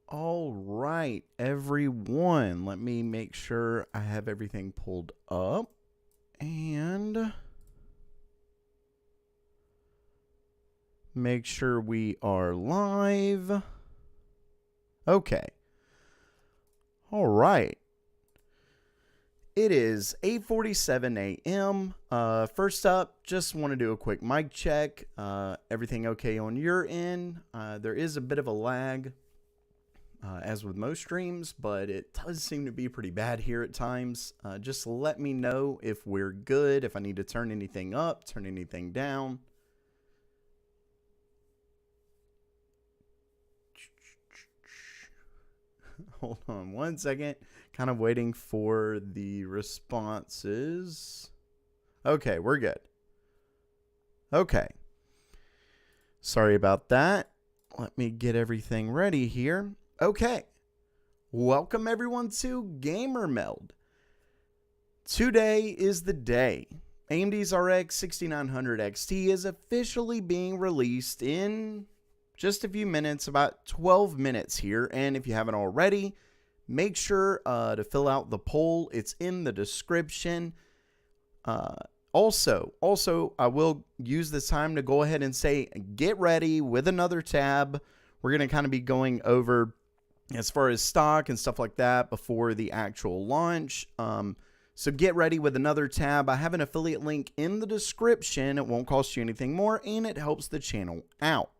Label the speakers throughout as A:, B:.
A: All right, everyone. Let me make sure I have everything pulled up and make sure we are live. Okay. All right. It is 8:47 a.m. First up, just want to do a quick mic check. Everything okay on your end? There is a bit of a lag. As with most streams, but it does seem to be pretty bad here at times. Just let me know if we're good, if I need to turn anything up, turn anything down. Hold on one second. Kind of waiting for the responses. Okay, we're good. Okay. Sorry about that. Let me get everything ready here. Okay, welcome everyone to Gamer Meld. Today is the day. AMD's RX 6900 XT is officially being released in just a few minutes, about 12 minutes here. And if you haven't already, make sure to fill out the poll. It's in the description. Also, I will use this time to go ahead and say, get ready with another tab. We're going to kind of be going over as far as stock and stuff like that before the actual launch. So get ready with another tab. I have an affiliate link in the description. It won't cost you anything more, and it helps the channel out.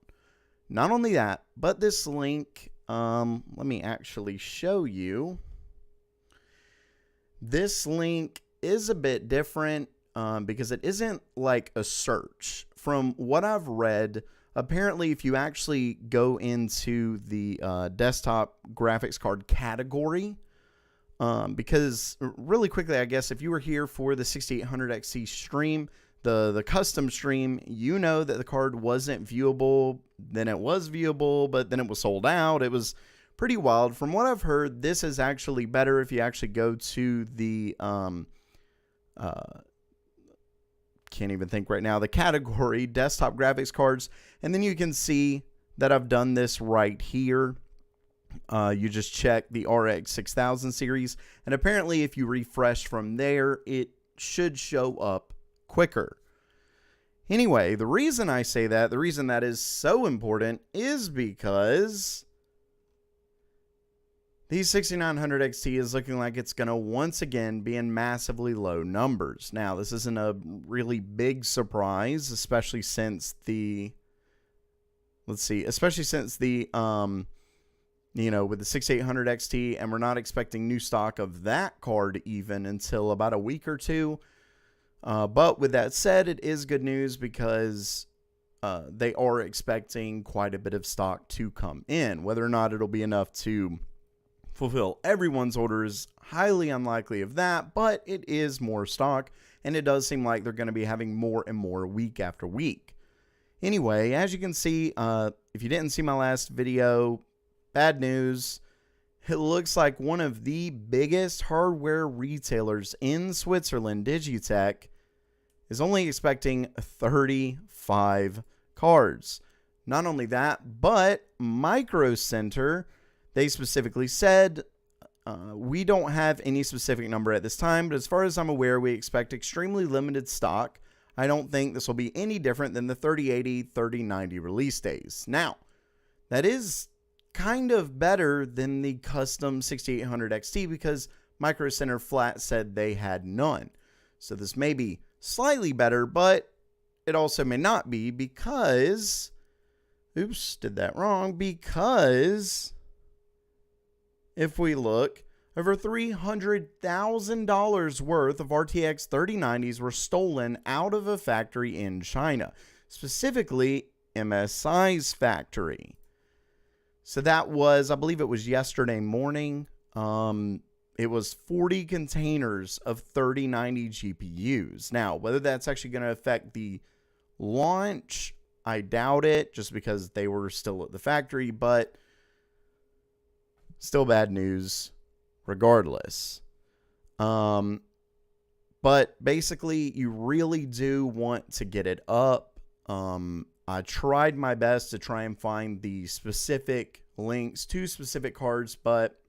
A: Not only that, but this link, let me actually show you. This link is a bit different because it isn't like a search. From what I've read, apparently, if you actually go into the desktop graphics card category, because really quickly, I guess, if you were here for the 6800 XT stream, the custom stream, you know that the card wasn't viewable, then it was viewable, but then it was sold out. It was pretty wild. From what I've heard, this is actually better if you actually go to the can't even think right now, the category desktop graphics cards, and then you can see that I've done this right here. You just check the RX 6000 series, and apparently if you refresh from there, it should show up quicker. Anyway, the reason I say that, the reason that is so important is because the 6900 XT is looking like it's going to once again be in massively low numbers. Now, this isn't a really big surprise, especially since the, with the 6800 XT, and we're not expecting new stock of that card even until about a week or two. But with that said, it is good news because they are expecting quite a bit of stock to come in. Whether or not it'll be enough to fulfill everyone's orders, highly unlikely of that, but it is more stock, and it does seem like they're going to be having more and more week after week. Anyway, as you can see, if you didn't see my last video, bad news. It looks like one of the biggest hardware retailers in Switzerland, Digitech, is only expecting 35 cards. Not only that, but Micro Center, they specifically said, we don't have any specific number at this time, but as far as I'm aware, we expect extremely limited stock. I don't think this will be any different than the 3080, 3090 release days. Now, that is kind of better than the custom 6800 XT because Micro Center flat said they had none. So this may be slightly better, but it also may not be because, oops, did that wrong, because if we look, over $300,000 worth of RTX 3090s were stolen out of a factory in China, specifically MSI's factory. So that was, I believe it was yesterday morning. It was 40 containers of 3090 GPUs. Now, whether that's actually going to affect the launch, I doubt it, just because they were still at the factory, but still bad news regardless. But basically, you really do want to get it up. I tried my best to try and find the specific links to specific cards, but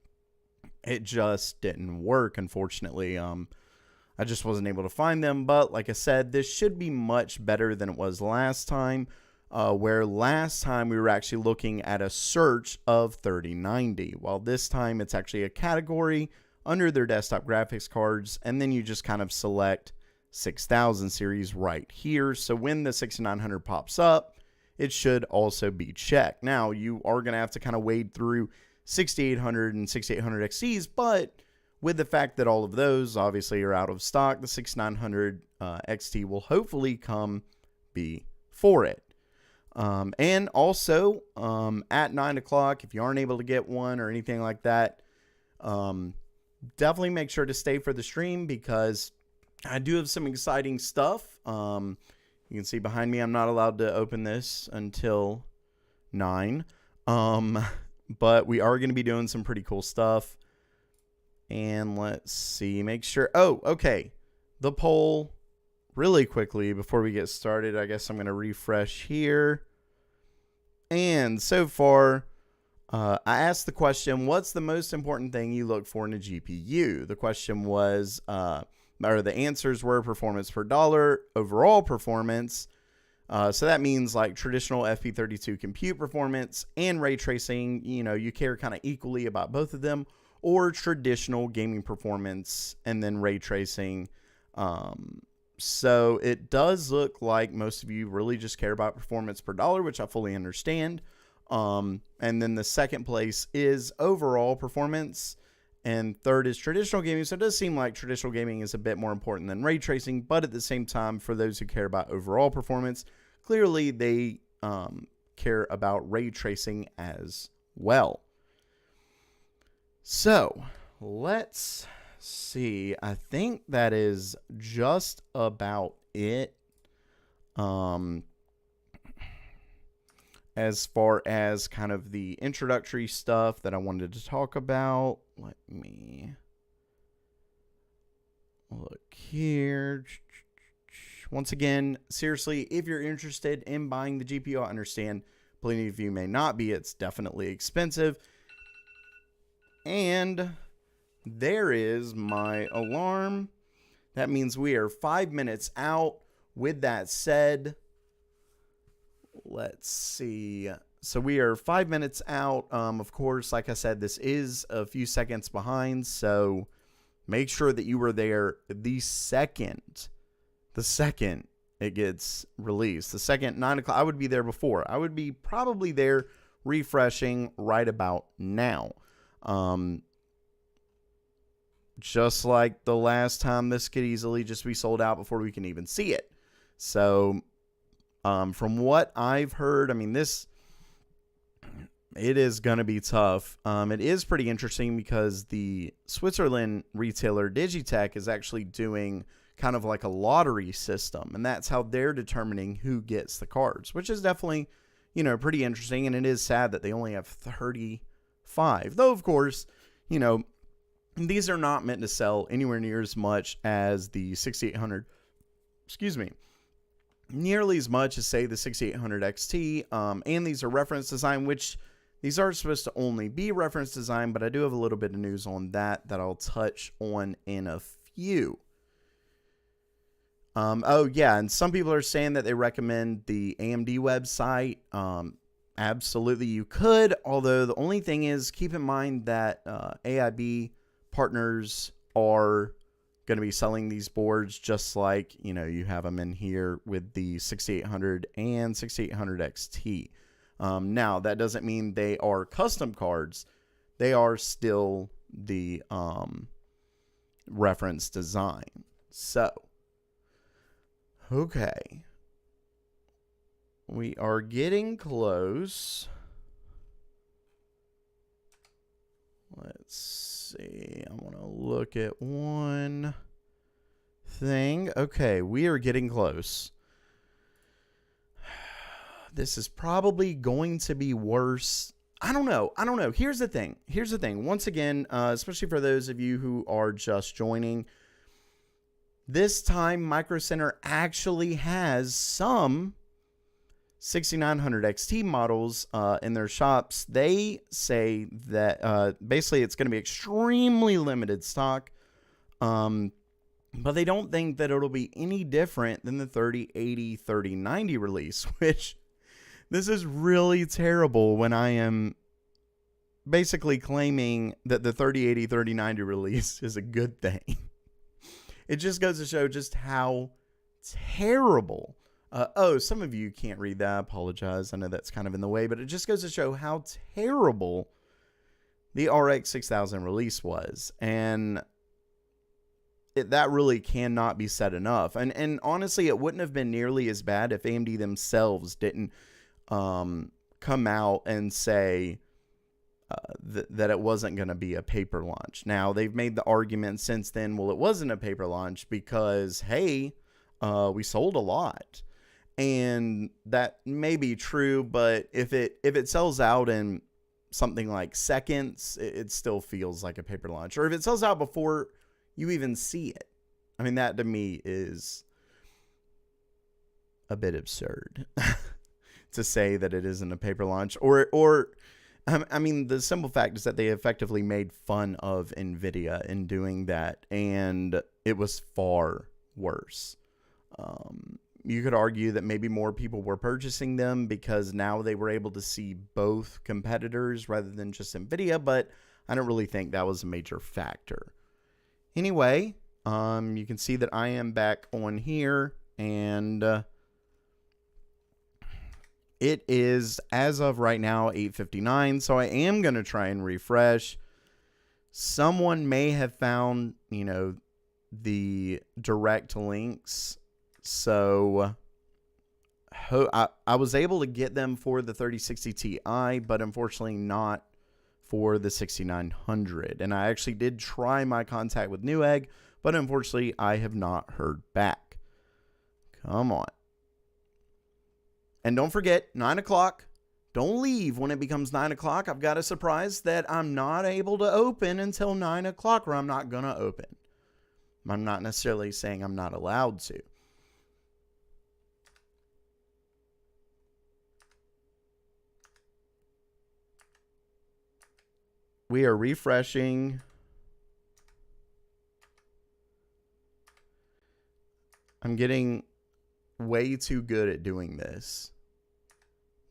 A: it just didn't work, unfortunately. I just wasn't able to find them. But like I said, this should be much better than it was last time, where last time we were actually looking at a search of 3090, while this time it's actually a category under their desktop graphics cards, and then you just kind of select 6000 series right here. So when the 6900 pops up, it should also be checked. Now, you are going to have to kind of wade through 6800 and 6800 XTs, but with the fact that all of those obviously are out of stock, the 6900 XT will hopefully come before it. And also, at 9 o'clock, if you aren't able to get one or anything like that, definitely make sure to stay for the stream, because I do have some exciting stuff. You can see behind me, I'm not allowed to open this until 9. But we are going to be doing some pretty cool stuff. And let's see, make sure. Oh, okay. The poll, really quickly before we get started, I guess I'm going to refresh here. And so far, I asked the question, what's the most important thing you look for in a GPU? The question was, or the answers were performance per dollar, overall performance. So that means like traditional FP32 compute performance and ray tracing. You know, you care kind of equally about both of them, or traditional gaming performance and then ray tracing. So it does look like most of you really just care about performance per dollar, which I fully understand. And then the second place is overall performance, and third is traditional gaming. So it does seem like traditional gaming is a bit more important than ray tracing, but at the same time, for those who care about overall performance, clearly they care about ray tracing as well. So let's see. I think that is just about it. As far as kind of the introductory stuff that I wanted to talk about, let me look here. Once again, seriously, if you're interested in buying the GPU, I understand plenty of you may not be. It's definitely expensive. And there is my alarm. That means we are 5 minutes out. With that said, let's see. So we are 5 minutes out. Of course, like I said, this is a few seconds behind. So make sure that you were there the second it gets released. The second 9 o'clock, I would be there before. I would be probably there refreshing right about now. Just like the last time, this could easily just be sold out before we can even see it. So, from what I've heard, I mean, it is going to be tough. It is pretty interesting because the Switzerland retailer Digitech is actually doing kind of like a lottery system, and that's how they're determining who gets the cards, which is definitely, you know, pretty interesting. And it is sad that they only have 35, though, of course, you know, these are not meant to sell anywhere near as much as the 6800, nearly as much as, say, the 6800 XT, and these are reference design, which these are supposed to only be reference design, but I do have a little bit of news on that I'll touch on in a few. Oh, yeah, and some people are saying that they recommend the AMD website. Absolutely, you could, although the only thing is, keep in mind that AIB partners are going to be selling these boards just like, you know, you have them in here with the 6800 and 6800 XT. Now, that doesn't mean they are custom cards. They are still the reference design. So, okay. We are getting close. Let's see. I want to look at one thing. Okay, we are getting close. This is probably going to be worse. I don't know. Here's the thing. Once again, especially for those of you who are just joining, this time Micro Center actually has some 6900 XT models in their shops, they say that basically it's going to be extremely limited stock. But they don't think that it'll be any different than the 3080, 3090 release, which this is really terrible when I am basically claiming that the 3080, 3090 release is a good thing. It just goes to show just how terrible. Some of you can't read that. I apologize. I know that's kind of in the way, but it just goes to show how terrible the RX 6000 release was. And that really cannot be said enough. And honestly, it wouldn't have been nearly as bad if AMD themselves didn't come out and say that it wasn't going to be a paper launch. Now, they've made the argument since then, well, it wasn't a paper launch because, hey, we sold a lot. And that may be true, but if it sells out in something like seconds, it still feels like a paper launch. Or if it sells out before you even see it. I mean, that to me is a bit absurd to say that it isn't a paper launch. Or I mean, the simple fact is that they effectively made fun of NVIDIA in doing that, and it was far worse. You could argue that maybe more people were purchasing them because now they were able to see both competitors rather than just NVIDIA, but I don't really think that was a major factor. Anyway, you can see that I am back on here, and it is, as of right now, 8:59, so I am going to try and refresh. Someone may have found, the direct links, so I was able to get them for the 3060 Ti, but unfortunately not for the 6900. And I actually did try my contact with Newegg, but unfortunately I have not heard back. Come on. And don't forget, 9 o'clock. Don't leave when it becomes 9 o'clock. I've got a surprise that I'm not able to open until 9 o'clock, or I'm not going to open. I'm not necessarily saying I'm not allowed to. We are refreshing. I'm getting way too good at doing this.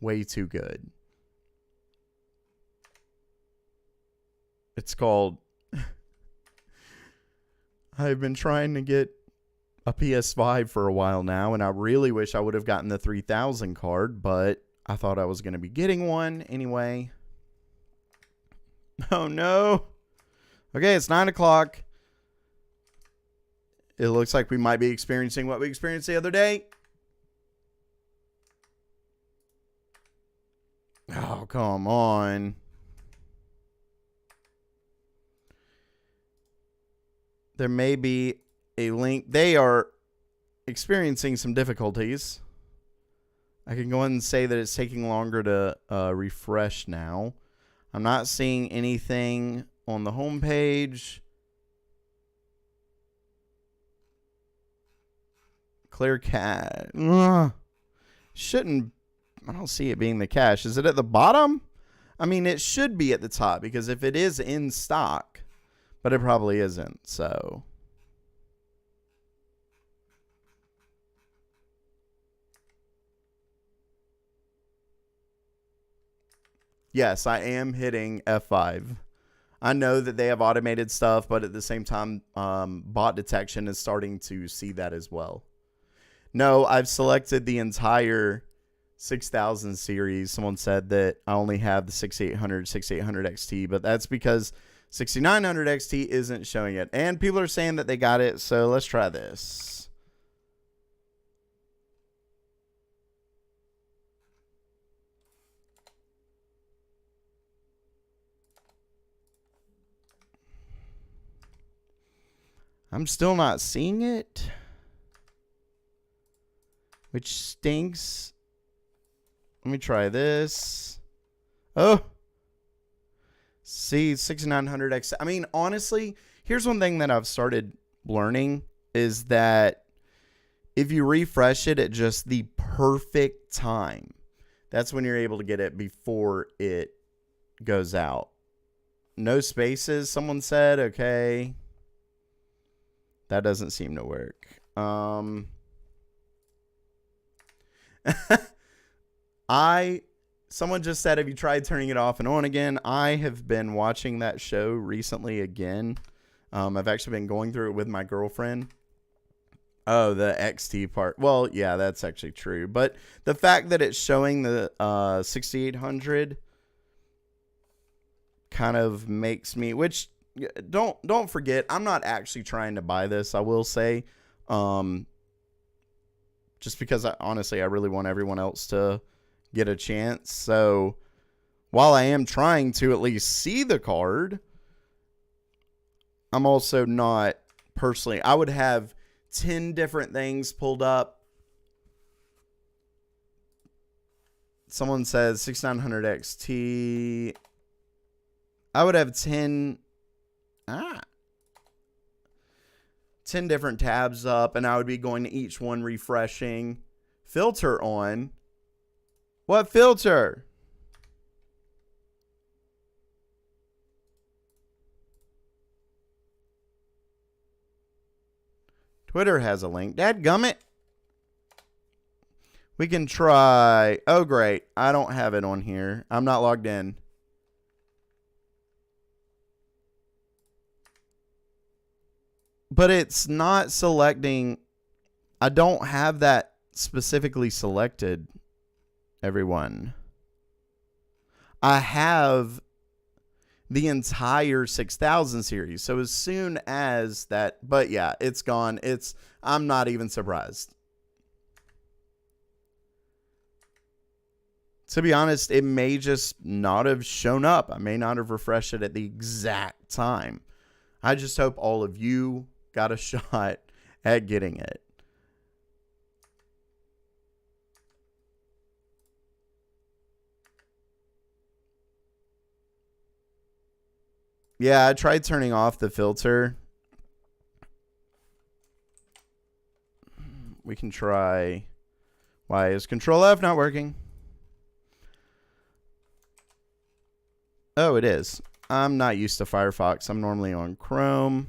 A: Way too good. It's called... I've been trying to get a PS5 for a while now, and I really wish I would have gotten the 3000 card, but I thought I was going to be getting one anyway. Oh, no. Okay, it's 9 o'clock. It looks like we might be experiencing what we experienced the other day. Oh, come on. There may be a link. They are experiencing some difficulties. I can go ahead and say that it's taking longer to refresh now. I'm not seeing anything on the home page. Clear cache. Shouldn't. I don't see it being the cache. Is it at the bottom? I mean, it should be at the top because if it is in stock, but it probably isn't. So. Yes, I am hitting F5. I know that they have automated stuff, but at the same time, bot detection is starting to see that as well. No, I've selected the entire 6000 series. Someone said that I only have the 6800 XT, but that's because 6900 XT isn't showing it. And people are saying that they got it, so let's try this. I'm still not seeing it, which stinks. Let me try this. Oh. See, 6900X. I mean, honestly, here's one thing that I've started learning is that if you refresh it at just the perfect time, That's when you're able to get it before it goes out. No spaces, someone said. Okay. That doesn't seem to work. Someone just said, have you tried turning it off and on again? I have been watching that show recently again. I've actually been going through it with my girlfriend. Oh, the XT part. Well, yeah, that's actually true. But the fact that it's showing the 6800 kind of makes me, which don't forget, I'm not actually trying to buy this, I will say. Just because honestly, I really want everyone else to get a chance. So while I am trying to at least see the card, I'm also not personally, I would have 10 different things pulled up. Someone says 6900 XT. I would have 10 different tabs up, and I would be going to each one refreshing. Filter on. What filter? Twitter has a link. Dadgummit. We can try. Oh, great. I don't have it on here. I'm not logged in. But it's not selecting. I don't have that specifically selected, everyone. I have the entire 6000 series. So as soon as that, but yeah, it's gone. I'm not even surprised. To be honest, it may just not have shown up. I may not have refreshed it at the exact time. I just hope all of you got a shot at getting it. Yeah, I tried turning off the filter. We can try. Why is Control F not working? Oh, it is. I'm not used to Firefox. I'm normally on Chrome.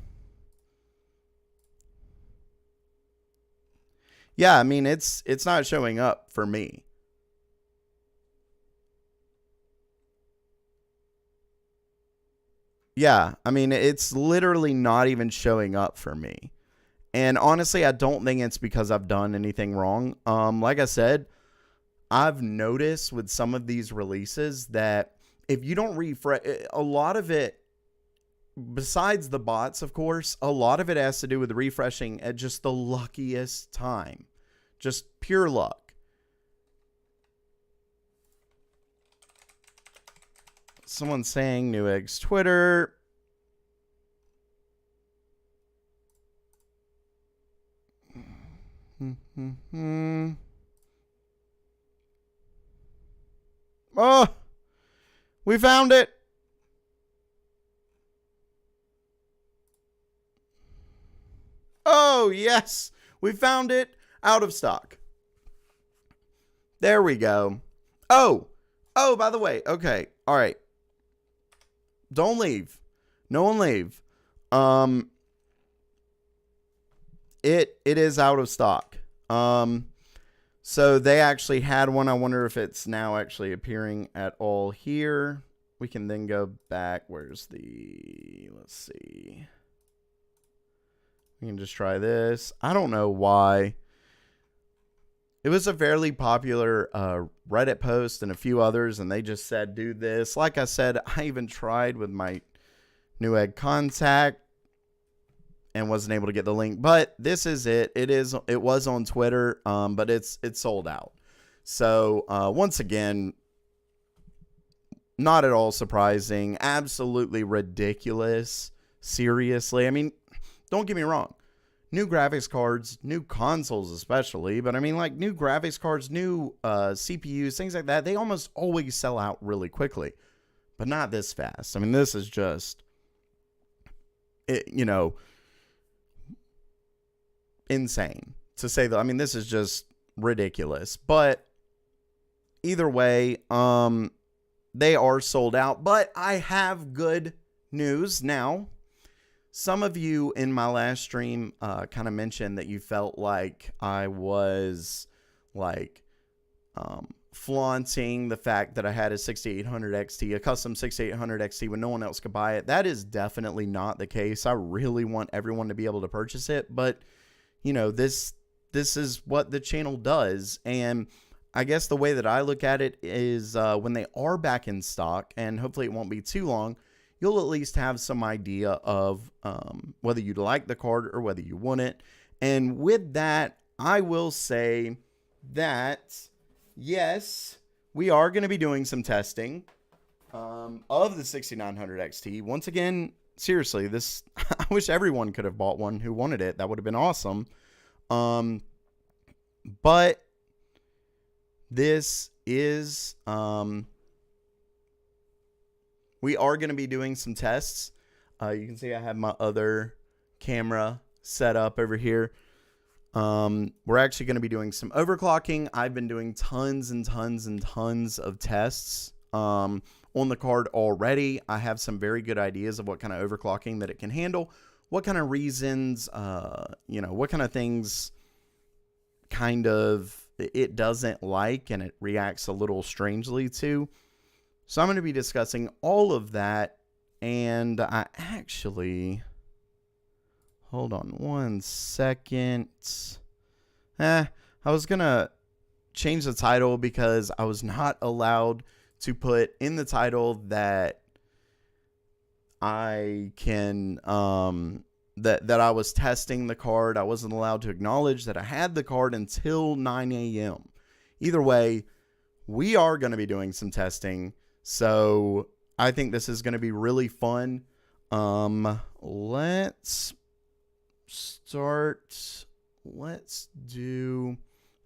A: Yeah, I mean, it's not showing up for me. Yeah, I mean, it's literally not even showing up for me. And honestly, I don't think it's because I've done anything wrong. Like I said, I've noticed with some of these releases that if you don't refresh, a lot of it, besides the bots, of course, a lot of it has to do with refreshing at just the luckiest time. Just pure luck. Someone's saying Newegg's Twitter. Oh, we found it. Oh, yes. We found it. Out of stock. There we go. Oh, by the way. Okay. All right. Don't leave. No one leave. It is out of stock. So they actually had one. I wonder if it's now actually appearing at all here. We can then go back. Let's see. We can just try this. I don't know why. It was a fairly popular Reddit post and a few others, and they just said, do this. Like I said, I even tried with my Newegg contact and wasn't able to get the link. But this is it. It was on Twitter, but it's sold out. So once again, not at all surprising. Absolutely ridiculous. Seriously. I mean, don't get me wrong. New graphics cards, new consoles especially, but I mean, like, new graphics cards, new CPUs, things like that, they almost always sell out really quickly, but not this fast. I mean, this is just, insane to say that. I mean, this is just ridiculous, but either way, they are sold out. But I have good news now. Some of you in my last stream kind of mentioned that you felt like I was like flaunting the fact that I had a 6800 XT, a custom 6800 XT when no one else could buy it. That is definitely not the case. I really want everyone to be able to purchase it, but you know, this is what the channel does. And I guess the way that I look at it is when they are back in stock, and hopefully it won't be too long, you'll at least have some idea of whether you'd like the card or whether you want it. And with that, I will say that, yes, we are going to be doing some testing of the 6900 XT. Once again, seriously, this I wish everyone could have bought one who wanted it. That would have been awesome. But this is... we are going to be doing some tests. You can see I have my other camera set up over here. We're actually going to be doing some overclocking. I've been doing tons and tons and tons of tests on the card already. I have some very good ideas of what kind of overclocking that it can handle, what kind of reasons, you know, what kind of things kind of it doesn't like and it reacts a little strangely to. So I'm going to be discussing all of that, and I actually, hold on one second. I was going to change the title because I was not allowed to put in the title that I can, that I was testing the card. I wasn't allowed to acknowledge that I had the card until 9 a.m. Either way, we are going to be doing some testing. So I think this is going to be really fun. Let's start. Let's do,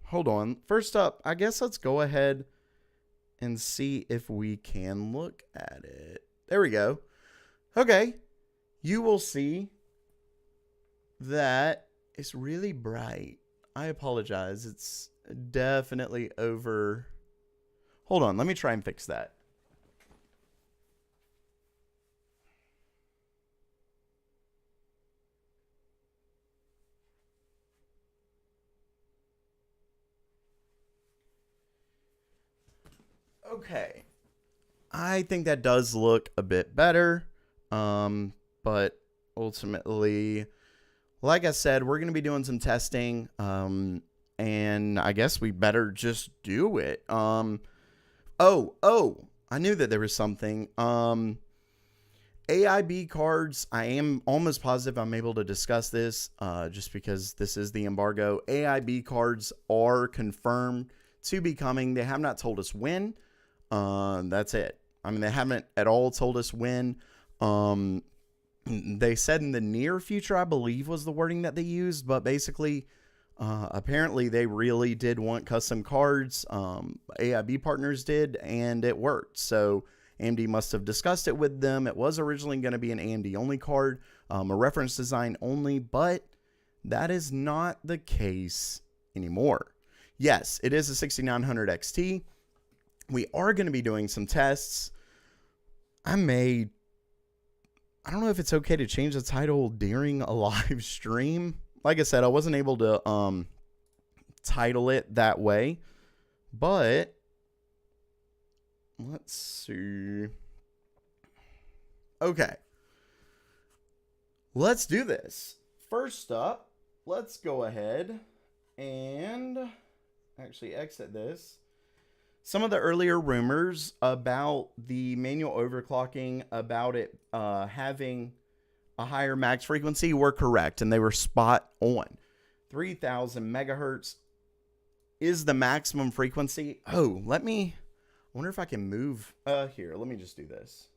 A: hold on. First up, I guess let's go ahead and see if we can look at it. There we go. Okay. You will see that it's really bright. I apologize. It's definitely over. Hold on. Let me try and fix that. Okay, I think that does look a bit better, but ultimately, like I said, we're going to be doing some testing, and I guess we better just do it. I knew that there was something. AIB cards, I am almost positive I'm able to discuss this, just because this is the embargo. AIB cards are confirmed to be coming. They have not told us when. That's it. I mean, they haven't at all told us when. They said in the near future, I believe was the wording that they used, but basically, apparently they really did want custom cards. AIB partners did, and it worked. So AMD must have discussed it with them. It was originally going to be an AMD only card, a reference design only, but that is not the case anymore. Yes, it is a 6900 XT. We are going to be doing some tests. I don't know if it's okay to change the title during a live stream. Like I said, I wasn't able to title it that way, but let's see. Okay. Let's do this. First up, let's go ahead and actually exit this. Some of the earlier rumors about the manual overclocking, about it having a higher max frequency were correct, and they were spot on. 3,000 megahertz is the maximum frequency. Oh, I wonder if I can move. Here, let me just do this.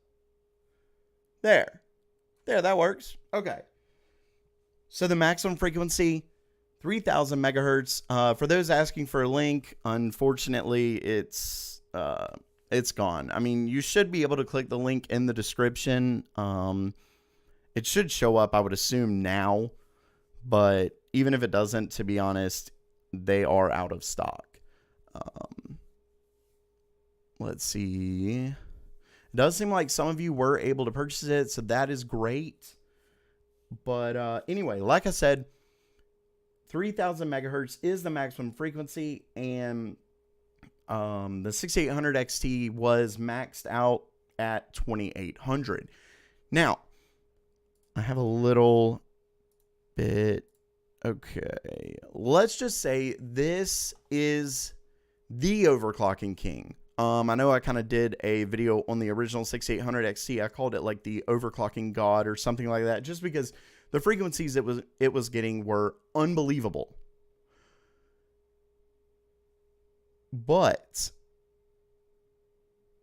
A: There, that works. Okay. So the maximum frequency, 3,000 megahertz. For those asking for a link, unfortunately, it's gone. I mean, you should be able to click the link in the description. It should show up, I would assume, now. But even if it doesn't, to be honest, they are out of stock. let's see. It does seem like some of you were able to purchase it, so that is great. But anyway, like I said, 3000 megahertz is the maximum frequency, and the 6800 XT was maxed out at 2800. Now, I have a little bit. Okay, let's just say this is the overclocking king. I know I kind of did a video on the original 6800 XT. I called it like the overclocking god or something like that, just because the frequencies it was getting were unbelievable. But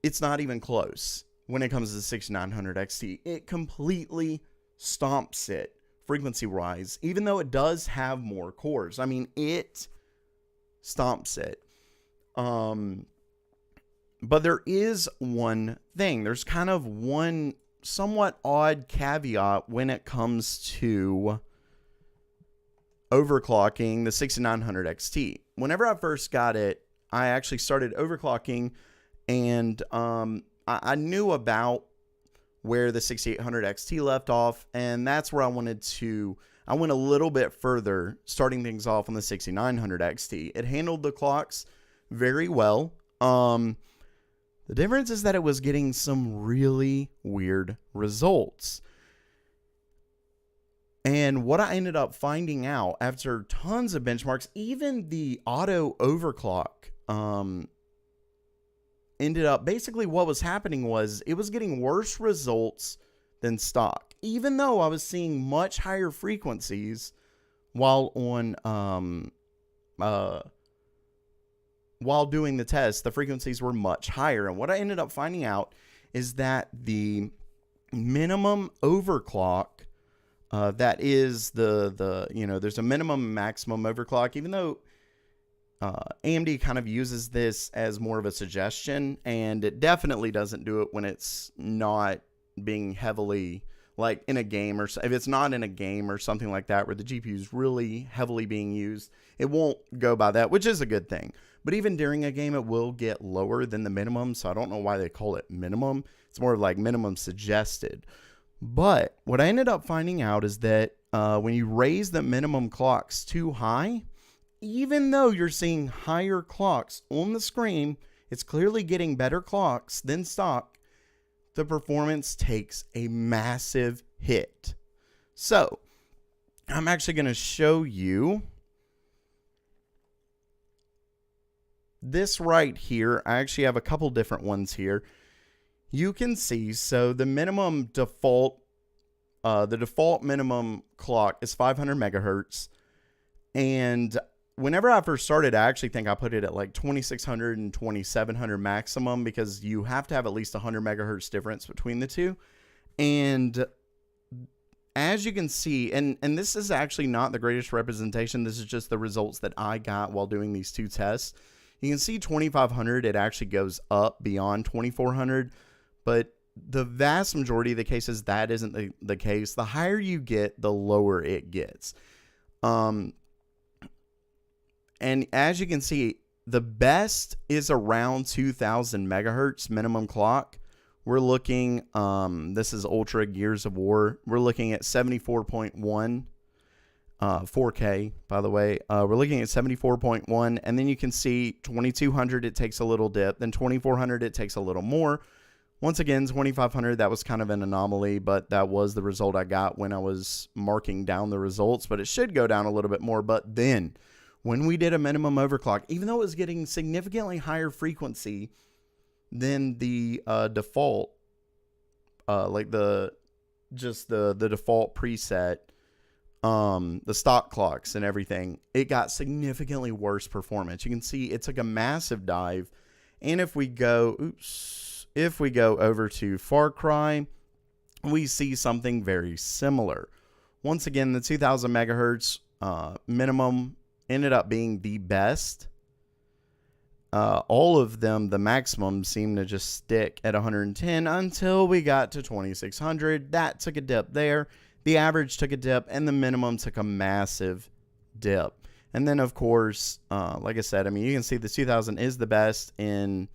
A: it's not even close when it comes to the 6900 XT. It completely stomps it frequency-wise, even though it does have more cores. I mean, it stomps it. But there is one thing. There's kind of one somewhat odd caveat when it comes to overclocking the 6900 XT. Whenever I first got it, I actually started overclocking, and I knew about where the 6800 XT left off, and that's where I went a little bit further, starting things off on the 6900 XT. It handled the clocks very well. The difference is that it was getting some really weird results. And what I ended up finding out after tons of benchmarks, even the auto overclock, ended up basically what was happening was it was getting worse results than stock, even though I was seeing much higher frequencies while doing the test. The frequencies were much higher, and what I ended up finding out is that the minimum overclock, that is there's a minimum and maximum overclock, even though AMD kind of uses this as more of a suggestion, and it definitely doesn't do it when it's not being heavily, like in a game, or if it's not in a game or something like that where the GPU is really heavily being used, it won't go by that, which is a good thing. But even during a game, it will get lower than the minimum, so I don't know why they call it minimum. It's more like minimum suggested. But what I ended up finding out is that when you raise the minimum clocks too high, even though you're seeing higher clocks on the screen, it's clearly getting better clocks than stock, the performance takes a massive hit. So, I'm actually going to show you this right here. I actually have a couple different ones here. You can see, so the minimum default, the default minimum clock is 500 megahertz, and whenever I first started, I actually think I put it at like 2600 and 2700 maximum, because you have to have at least 100 megahertz difference between the two. And as you can see, and this is actually not the greatest representation, this is just the results that I got while doing these two tests. You can see 2500, it actually goes up beyond 2400, but the vast majority of the cases, that isn't the case. The higher you get, the lower it gets. And as you can see, the best is around 2000 megahertz minimum clock. We're looking, this is Ultra Gears of War. We're looking at 74.1, 4K, by the way. We're looking at 74.1, and then you can see 2200, it takes a little dip. Then 2400, it takes a little more. Once again, 2500, that was kind of an anomaly, but that was the result I got when I was marking down the results. But it should go down a little bit more. But then, when we did a minimum overclock, even though it was getting significantly higher frequency than the default, like the default preset, the stock clocks and everything, it got significantly worse performance. You can see it took a massive dive. And if we go over to Far Cry, we see something very similar. Once again, the 2000 megahertz minimum ended up being the best. All of them, the maximum, seemed to just stick at 110 until we got to 2600. That took a dip there. The average took a dip, and the minimum took a massive dip. And then, of course, like I said, I mean, you can see the 2000 is the best in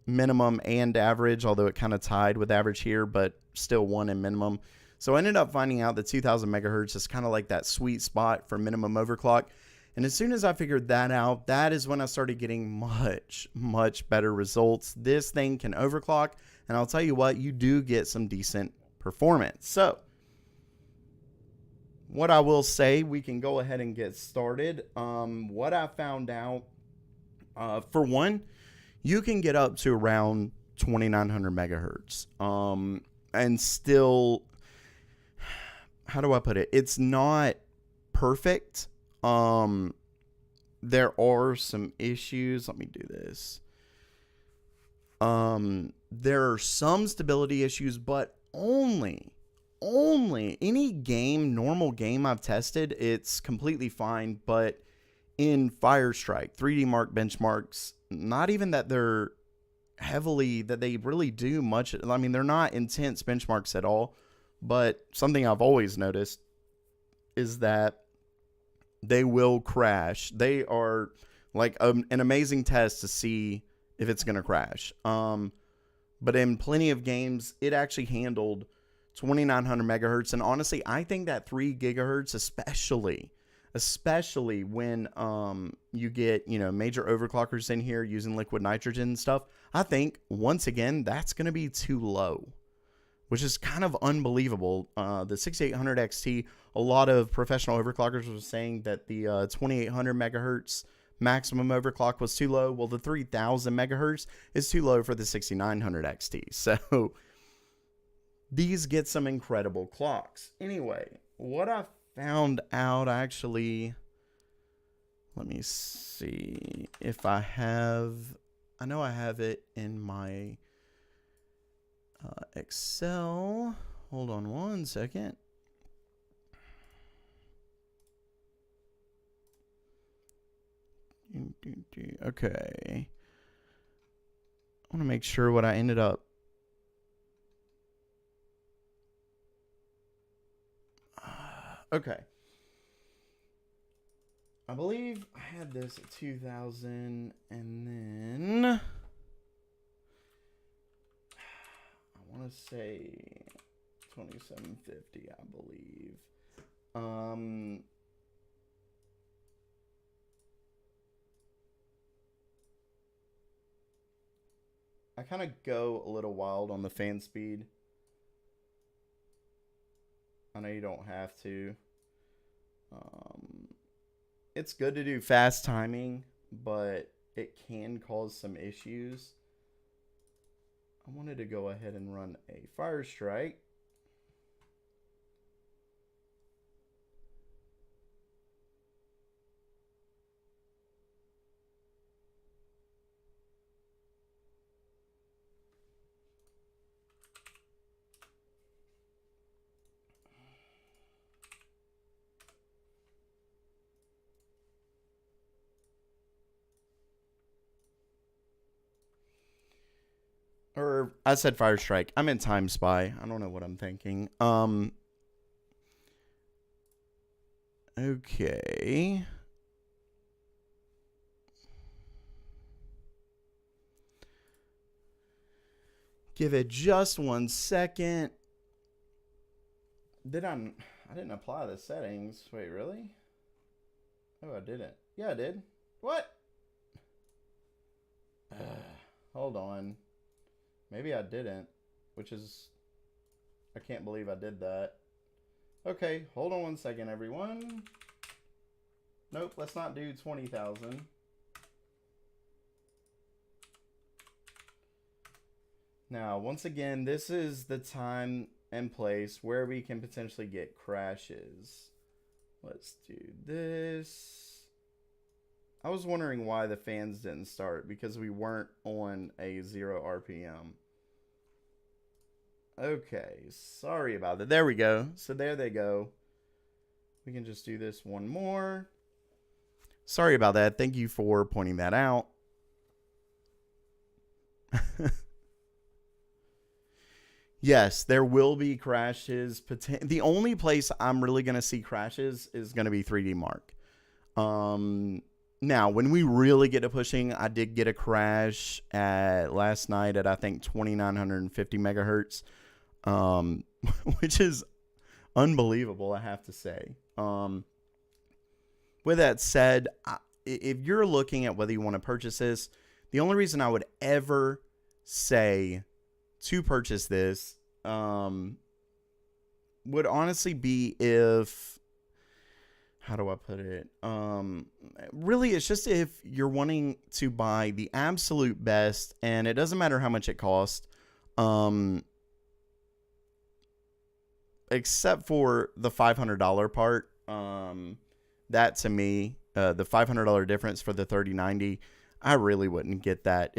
A: minimum and average, although it kind of tied with average here, but still one in minimum. So I ended up finding out that 2000 megahertz is kind of like that sweet spot for minimum overclock. And as soon as I figured that out, that is when I started getting much better results. This thing can overclock, and I'll tell you what, you do get some decent performance. So what I will say, we can go ahead and get started. What I found out, for one, you can get up to around 2900 megahertz. And still, how do I put it? It's not perfect. There are some issues. Let me do this. There are some stability issues, but only any game, normal game I've tested, it's completely fine. But in Firestrike, 3D Mark benchmarks, not even that they're heavily, that they really do much. I mean, they're not intense benchmarks at all, but something I've always noticed is that they will crash. They are like an amazing test to see if it's going to crash. But in plenty of games, it actually handled 2900 megahertz. And honestly, I think that 3 gigahertz, especially when you get, major overclockers in here using liquid nitrogen and stuff, I think, once again, that's going to be too low, which is kind of unbelievable. The 6800 XT, a lot of professional overclockers were saying that the 2800 megahertz maximum overclock was too low. Well, the 3000 megahertz is too low for the 6900 XT. So these get some incredible clocks. Anyway, what I found out, actually, let me see if I know I have it in my Excel. Hold on one second. Okay. I want to make sure what I ended up. Okay. I believe I had this at 2000, and then I want to say 2750, I believe. I kind of go a little wild on the fan speed. I know you don't have to. It's good to do fast timing, but it can cause some issues. I wanted to go ahead and run a Firestrike. Or I said Firestrike. I meant Time Spy. I don't know what I'm thinking. Okay. Give it just 1 second. I didn't apply the settings. Wait, really? Oh, I didn't. Yeah, I did. What? Hold on. Maybe I didn't, which is, I can't believe I did that. Okay, hold on 1 second, everyone. Nope, let's not do 20,000. Now, once again, this is the time and place where we can potentially get crashes. Let's do this. I was wondering why the fans didn't start, because we weren't on a 0 RPM. Okay, sorry about that. There we go. So there they go. We can just do this one more. Sorry about that. Thank you for pointing that out. Yes, there will be crashes. The only place I'm really going to see crashes is going to be 3D Mark. Now, when we really get to pushing, I did get a crash at last night at I think 2950 megahertz, which is unbelievable, I have to say. With that said, if you're looking at whether you want to purchase this, the only reason I would ever say to purchase this would honestly be if, how do I put it? Really, it's just if you're wanting to buy the absolute best, and it doesn't matter how much it costs, except for the $500 part. That to me, the $500 difference for the 3090, I really wouldn't get that.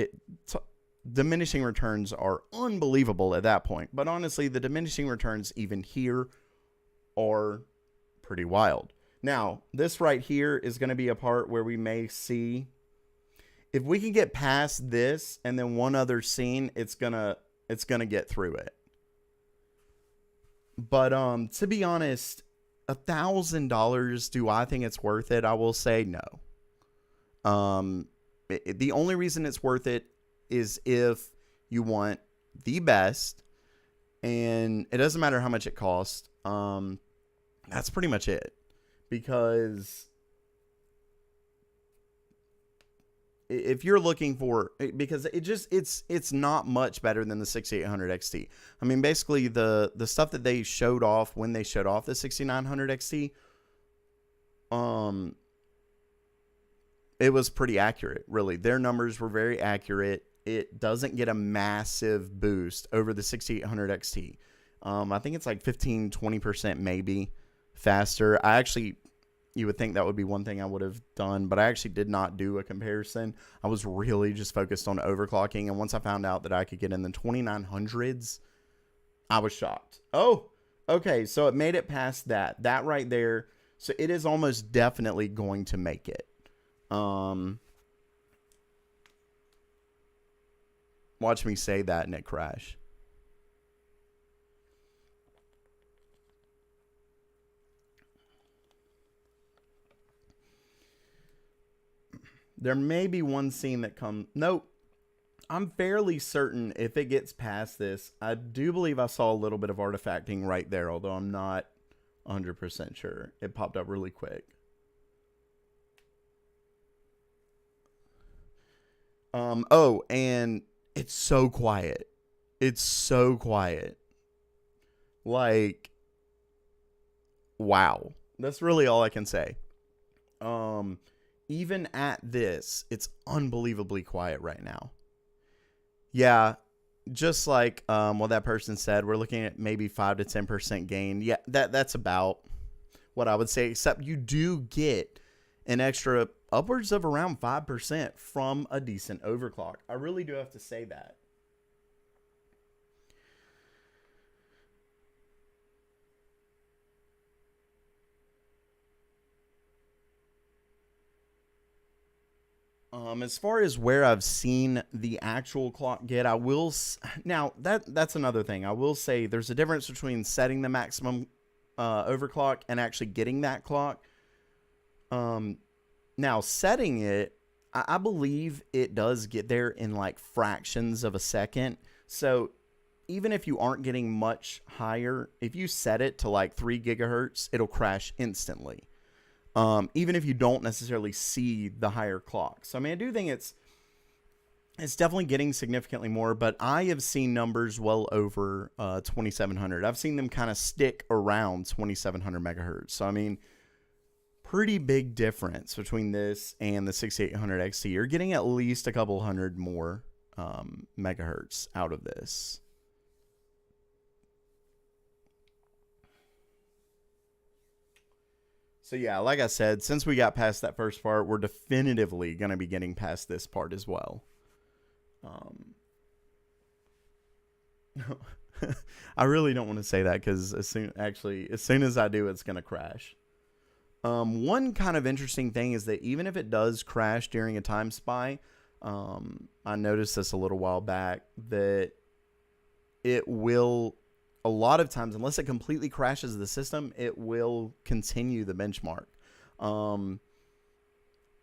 A: Diminishing returns are unbelievable at that point. But honestly, the diminishing returns even here are pretty wild. Now, this right here is going to be a part where we may see if we can get past this and then one other scene, it's gonna get through it. But to be honest, $1,000, do I think it's worth it? I will say no. The only reason it's worth it is if you want the best, and it doesn't matter how much it costs. That's pretty much it. Because if you're looking for, because it's not much better than the 6800 XT. I mean, basically the stuff that they showed off when they showed off the 6900 XT, it was pretty accurate, really. Their numbers were very accurate. It doesn't get a massive boost over the 6800 XT. I think it's like 15-20% maybe faster. You would think that would be one thing I would have done, but I actually did not do a comparison. I was really just focused on overclocking, and once I found out that I could get in the 2900s, I was shocked. Oh, okay, so it made it past that right there. So it is almost definitely going to make it. Watch me say that and it crash. There may be one scene that comes. Nope. I'm fairly certain if it gets past this, I do believe I saw a little bit of artifacting right there, although I'm not 100% sure. It popped up really quick. Oh, and it's so quiet. It's so quiet. Like, wow. That's really all I can say. Even at this, it's unbelievably quiet right now. Yeah, just like what that person said, we're looking at maybe 5 to 10% gain. Yeah, that's about what I would say, except you do get an extra upwards of around 5% from a decent overclock. I really do have to say that. As far as where I've seen the actual clock get, I will now that's another thing. I will say there's a difference between setting the maximum overclock and actually getting that clock. Now setting it, I believe it does get there in like fractions of a second. So even if you aren't getting much higher, if you set it to like 3 gigahertz, it'll crash instantly. Even if you don't necessarily see the higher clock. So, I mean, I do think it's definitely getting significantly more, but I have seen numbers well over 2700. I've seen them kind of stick around 2700 megahertz. So, I mean, pretty big difference between this and the 6800 XT. You're getting at least a couple hundred more megahertz out of this. So yeah, like I said, since we got past that first part, we're definitively going to be getting past this part as well. I really don't want to say that because as soon as I do, it's going to crash. One kind of interesting thing is that even if it does crash during a time spy, I noticed this a little while back, that it will, a lot of times, unless it completely crashes the system, it will continue the benchmark.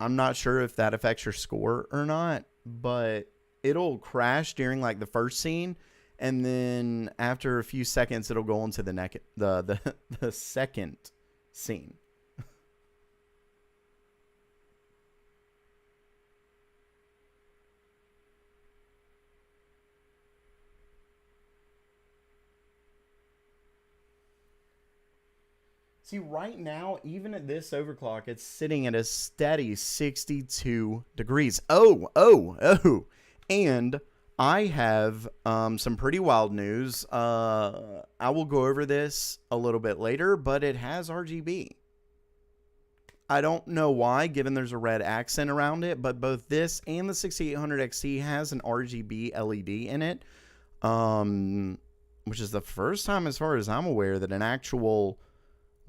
A: I'm not sure if that affects your score or not, but it'll crash during like the first scene, and then after a few seconds, it'll go into the second scene. See, right now, even at this overclock, it's sitting at a steady 62 degrees. Oh. And I have some pretty wild news. I will go over this a little bit later, but it has RGB. I don't know why, given there's a red accent around it, but both this and the 6800 XT has an RGB LED in it, which is the first time, as far as I'm aware, that an actual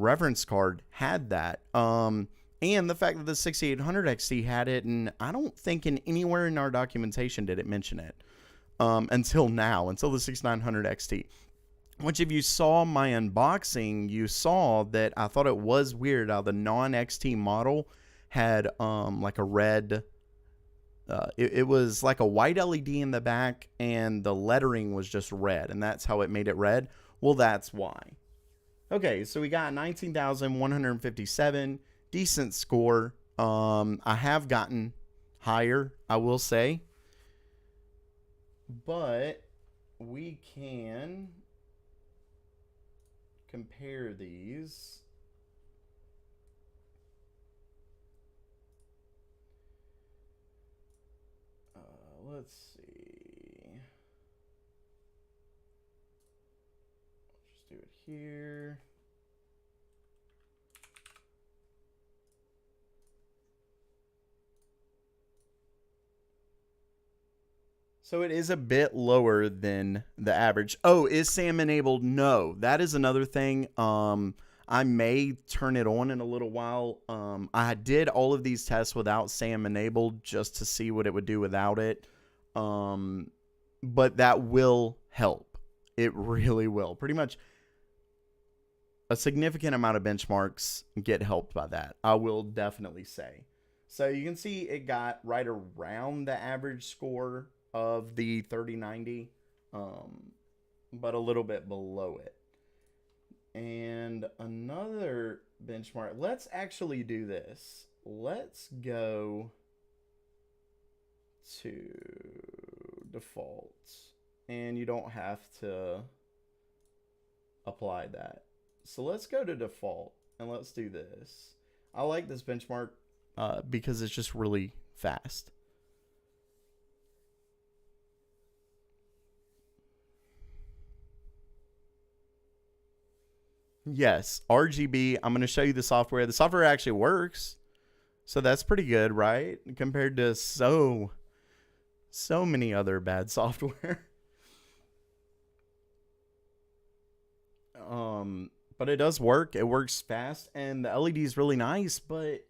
A: reference card had that. And the fact that the 6800 XT had it, and I don't think anywhere in our documentation did it mention it until the 6900 XT. Which, if you saw my unboxing, you saw that I thought it was weird how the non-XT model had like a red, it was like a white LED in the back, and the lettering was just red, and that's how it made it red. Well, that's why. Okay, so we got 19,157, decent score. I have gotten higher, I will say, but we can compare these. Let's see. Let's just do it here. So it is a bit lower than the average. Oh, is SAM enabled? No. That is another thing. I may turn it on in a little while. I did all of these tests without SAM enabled just to see what it would do without it. But that will help. It really will. Pretty much a significant amount of benchmarks get helped by that, I will definitely say. So you can see it got right around the average score of the 3090, but a little bit below it. And another benchmark, let's actually do this. Let's go to default, and you don't have to apply that. So let's go to default, and let's do this. I like this benchmark because it's just really fast. Yes, RGB. I'm going to show you the software. The software actually works. So that's pretty good, right? Compared to so many other bad software. But it does work. It works fast, and the LED is really nice, but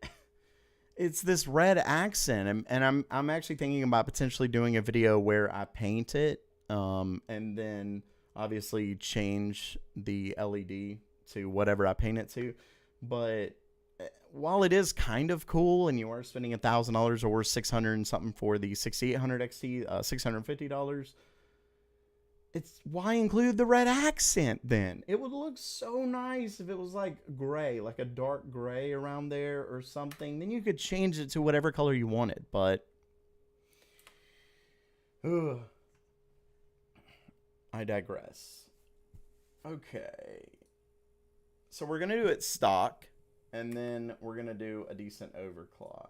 A: it's this red accent, and I'm actually thinking about potentially doing a video where I paint it, and then obviously change the LED to whatever I paint it to. But while it is kind of cool, and you are spending $1,000 or $600 and something for the 6800 XT, $650, it's why include the red accent then? It would look so nice if it was like gray, like a dark gray around there or something. Then you could change it to whatever color you wanted, but I digress. Okay. So we're going to do it stock, and then we're going to do a decent overclock.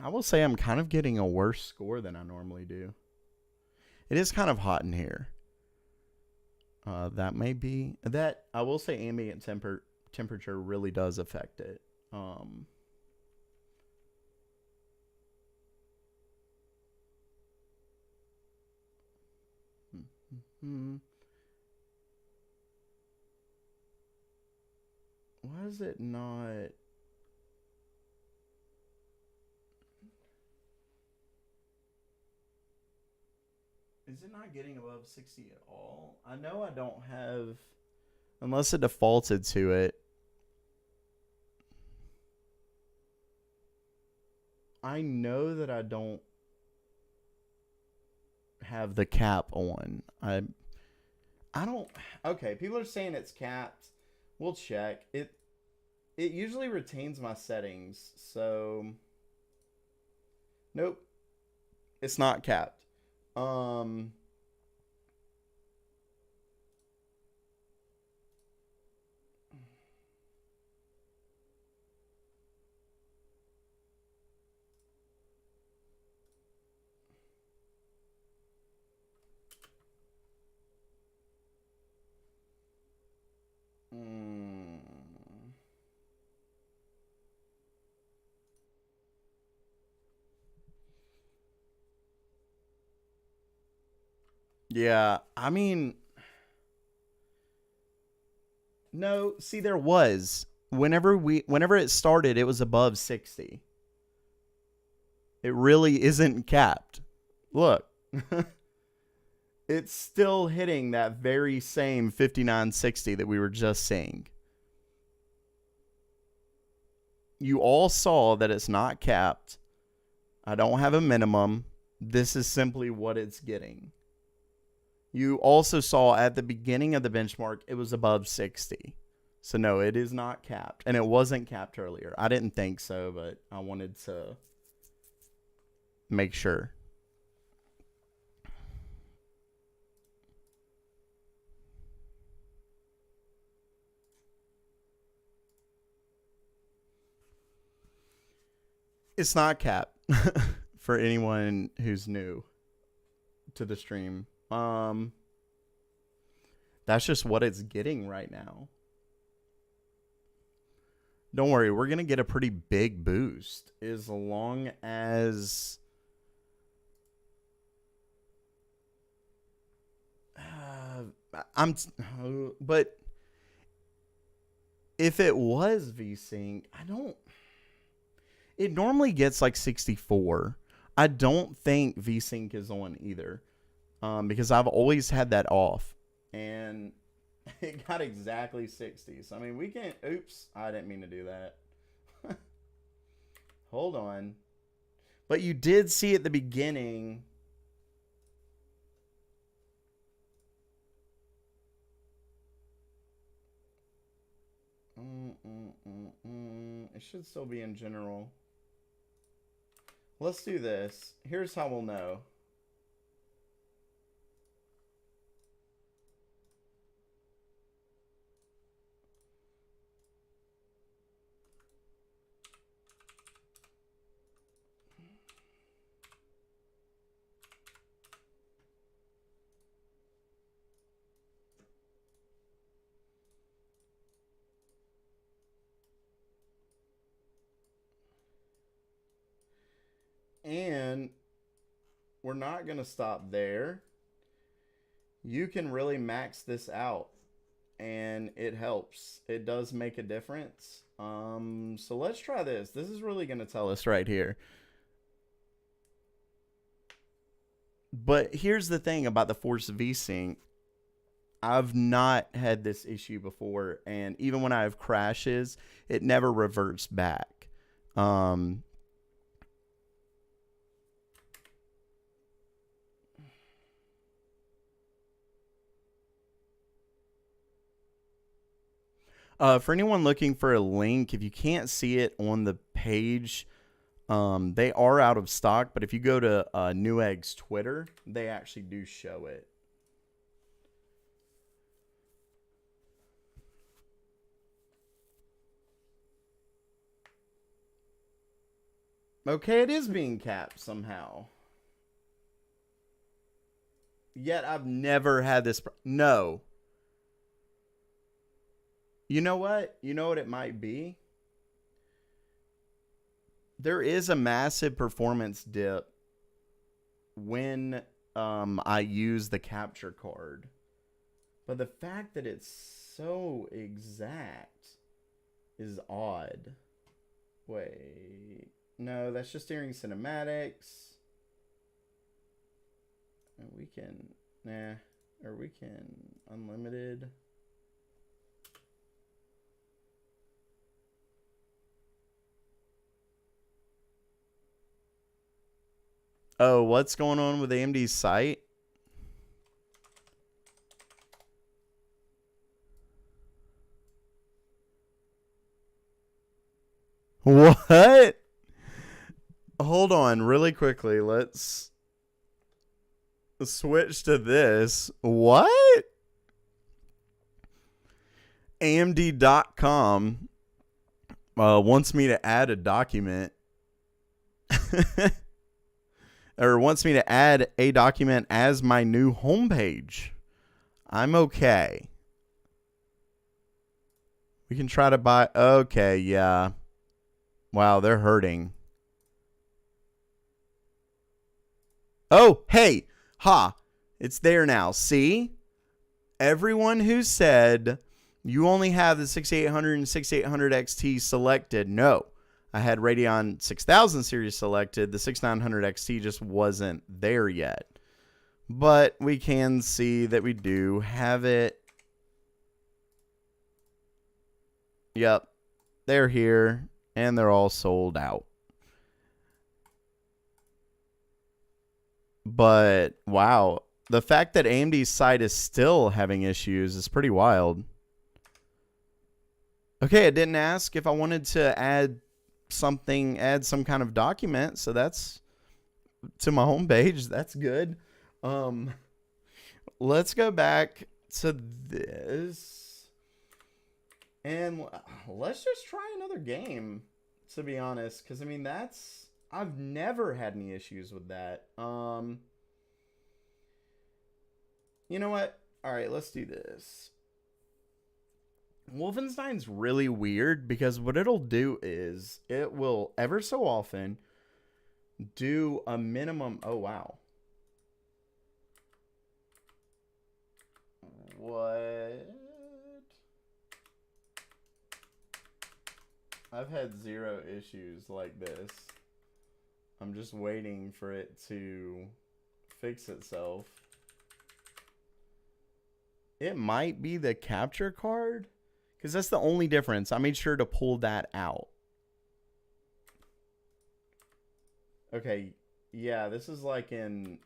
A: I will say I'm kind of getting a worse score than I normally do. It is kind of hot in here. That may be that. I will say ambient temperature really does affect it. is it not? Is it not getting above 60 at all? I know I don't have, unless it defaulted to it. I know that I don't have the cap on. I don't. Okay, people are saying it's capped. We'll check. It usually retains my settings, so nope. It's not capped. Um mm, yeah, I mean, no, see there was. Whenever it started, it was above 60. It really isn't capped. Look. It's still hitting that very same 5960 that we were just seeing. You all saw that it's not capped. I don't have a minimum. This is simply what it's getting. You also saw at the beginning of the benchmark, it was above 60. So no, it is not capped. And it wasn't capped earlier. I didn't think so, but I wanted to make sure. It's not capped for anyone who's new to the stream. That's just what it's getting right now. Don't worry, we're going to get a pretty big boost as long as but if it was VSync, it normally gets like 64. I don't think VSync is on either. Because I've always had that off. And it got exactly 60. So, I mean, we can't... Oops, I didn't mean to do that. Hold on. But you did see at the beginning... It should still be in general. Let's do this. Here's how we'll know. And we're not going to stop there. You can really max this out, and it helps. It does make a difference. So let's try this. This is really going to tell us right here. But here's the thing about the Force VSync. I've not had this issue before, and even when I have crashes, it never reverts back. For anyone looking for a link, if you can't see it on the page, they are out of stock. But if you go to Newegg's Twitter, they actually do show it. Okay, it is being capped somehow. Yet I've never had this. No. You know what? You know what it might be? There is a massive performance dip when I use the capture card. But the fact that it's so exact. is odd. Wait. No, that's just during cinematics. And we can... Nah. Or we can... Unlimited. Oh, what's going on with AMD's site? What? Hold on, really quickly. Let's switch to this. What? AMD.com wants me to add a document. Or wants me to add a document as my new homepage. I'm okay. We can try to buy... Okay, yeah. Wow, they're hurting. Oh, hey. Ha. It's there now. See? Everyone who said you only have the 6800 and 6800 XT selected. No. I had Radeon 6000 series selected. The 6900 XT just wasn't there yet. But we can see that we do have it. Yep. They're here. And they're all sold out. But, wow. The fact that AMD's site is still having issues is pretty wild. Okay, it didn't ask if I wanted to add some kind of document. So that's to my homepage. That's good. Let's go back to this. And let's just try another game, to be honest. Because, I mean, I've never had any issues with that. You know what? All right, let's do this. Wolfenstein's really weird because what it'll do is it will ever so often do a minimum... Oh, wow. What? I've had zero issues like this. I'm just waiting for it to fix itself. It might be the capture card, because that's the only difference. I made sure to pull that out. Okay, yeah, this is like in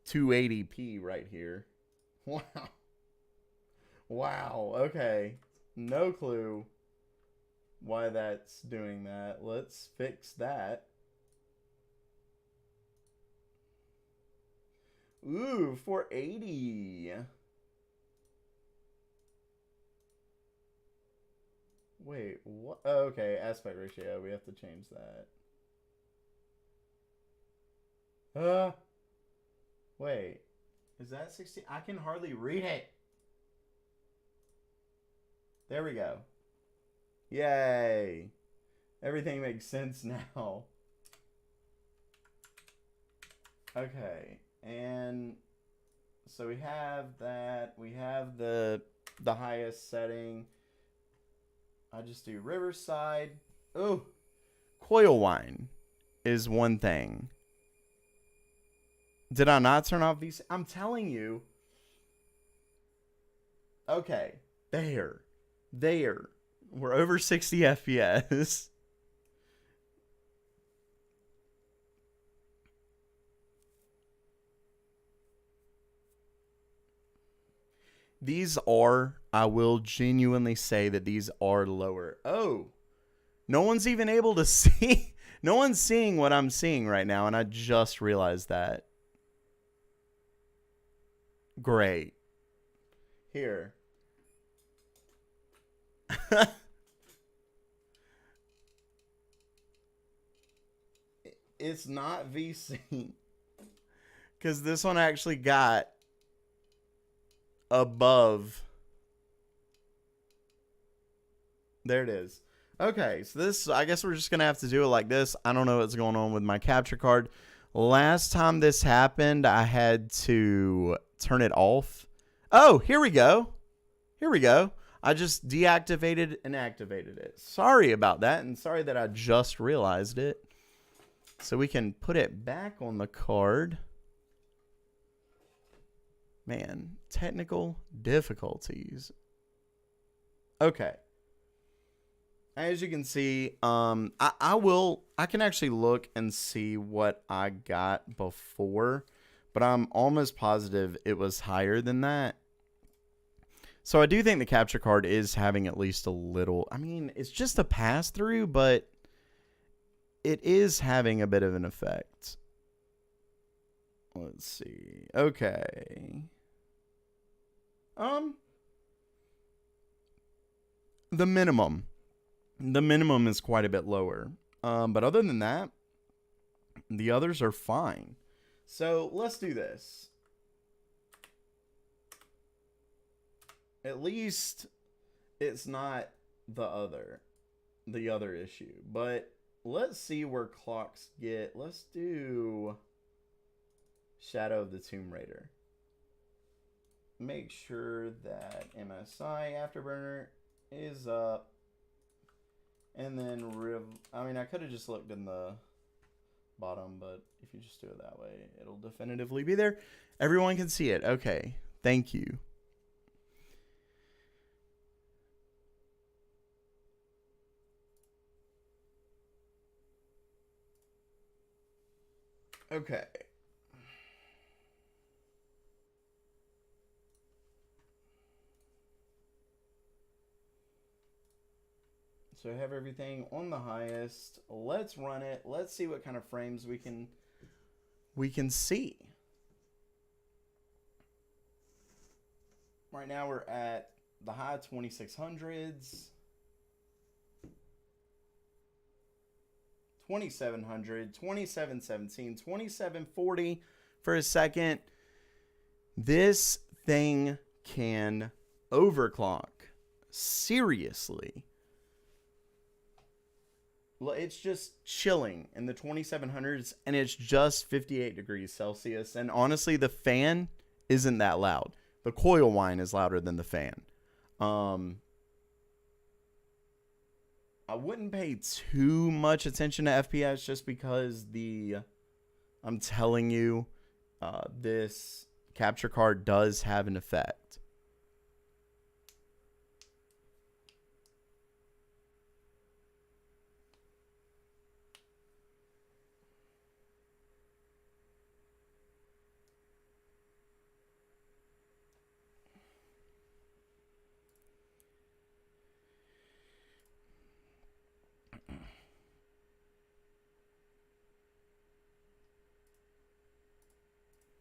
A: 280p right here. Wow. Wow, okay. No clue why that's doing that. Let's fix that. Ooh, 480. Wait, what? Oh, okay, aspect ratio. We have to change that. Wait. Is that 60? I can hardly read it. There we go. Yay. Everything makes sense now. Okay. And so we have that. We have the highest setting. I just do Riverside. Oh, coil whine is one thing. Did I not turn off VC? I'm telling you. Okay. There. We're over 60 FPS. These are, I will genuinely say that these are lower. Oh, no one's even able to see. No one's seeing what I'm seeing right now, and I just realized that. Great. Here. It's not VC. Because this one actually got above. There it is. Okay, so this, I guess we're just going to have to do it like this. I don't know what's going on with my capture card. Last time this happened, I had to turn it off. Oh, here we go. Here we go. I just deactivated and activated it. Sorry about that, and sorry that I just realized it. So we can put it back on the card. Man, technical difficulties. Okay. As you can see, I can actually look and see what I got before, but I'm almost positive it was higher than that. So I do think the capture card is having at least a little, I mean, it's just a pass through, but it is having a bit of an effect. Let's see. Okay. The minimum is quite a bit lower. But other than that, the others are fine. So let's do this. At least it's not the other issue. But let's see where clocks get. Let's do Shadow of the Tomb Raider. Make sure that MSI Afterburner is up. And then, I could have just looked in the bottom, but if you just do it that way, it'll definitively be there. Everyone can see it. Okay. Thank you. Okay. So I have everything on the highest. Let's run it. Let's see what kind of frames we can see. Right now we're at the high 2600s. 2700, 2717, 2740 for a second. This thing can overclock. Seriously. It's just chilling in the 2700s, and it's just 58 degrees Celsius. And honestly, the fan isn't that loud. The coil whine is louder than the fan. I wouldn't pay too much attention to FPS just because I'm telling you, this capture card does have an effect.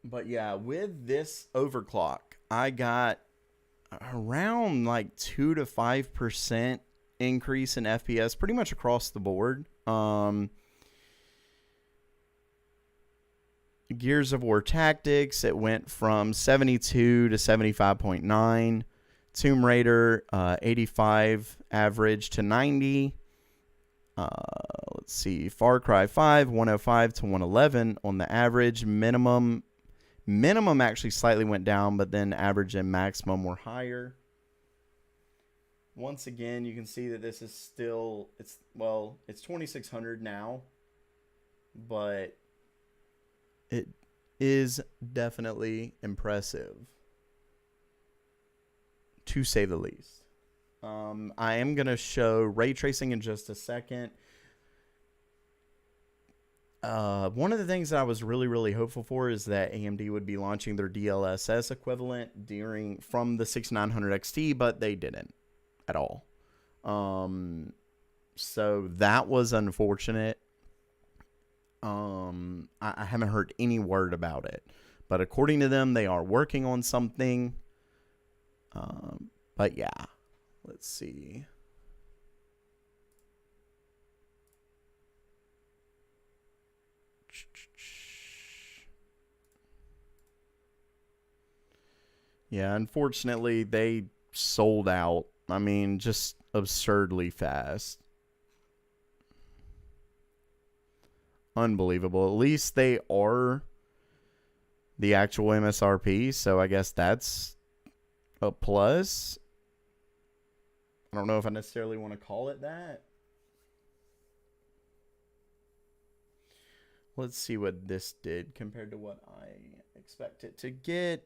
A: But yeah, with this overclock, I got around like 2 to 5% increase in FPS pretty much across the board. Gears of War Tactics, it went from 72 to 75.9. Tomb Raider, 85 average to 90. Let's see, Far Cry 5, 105 to 111 on the average. Minimum actually slightly went down, but then average and maximum were higher. Once again, you can see that this is still, it's 2600 now, but it is definitely impressive, to say the least. I am going to show ray tracing in just a second. One of the things that I was really, really hopeful for is that AMD would be launching their DLSS equivalent from the 6900 XT, but they didn't at all. So that was unfortunate. I haven't heard any word about it, but according to them, they are working on something. But yeah, let's see. Yeah, unfortunately, they sold out. I mean, just absurdly fast. Unbelievable. At least they are the actual MSRP, so I guess that's a plus. I don't know if I necessarily want to call it that. Let's see what this did compared to what I expect it to get.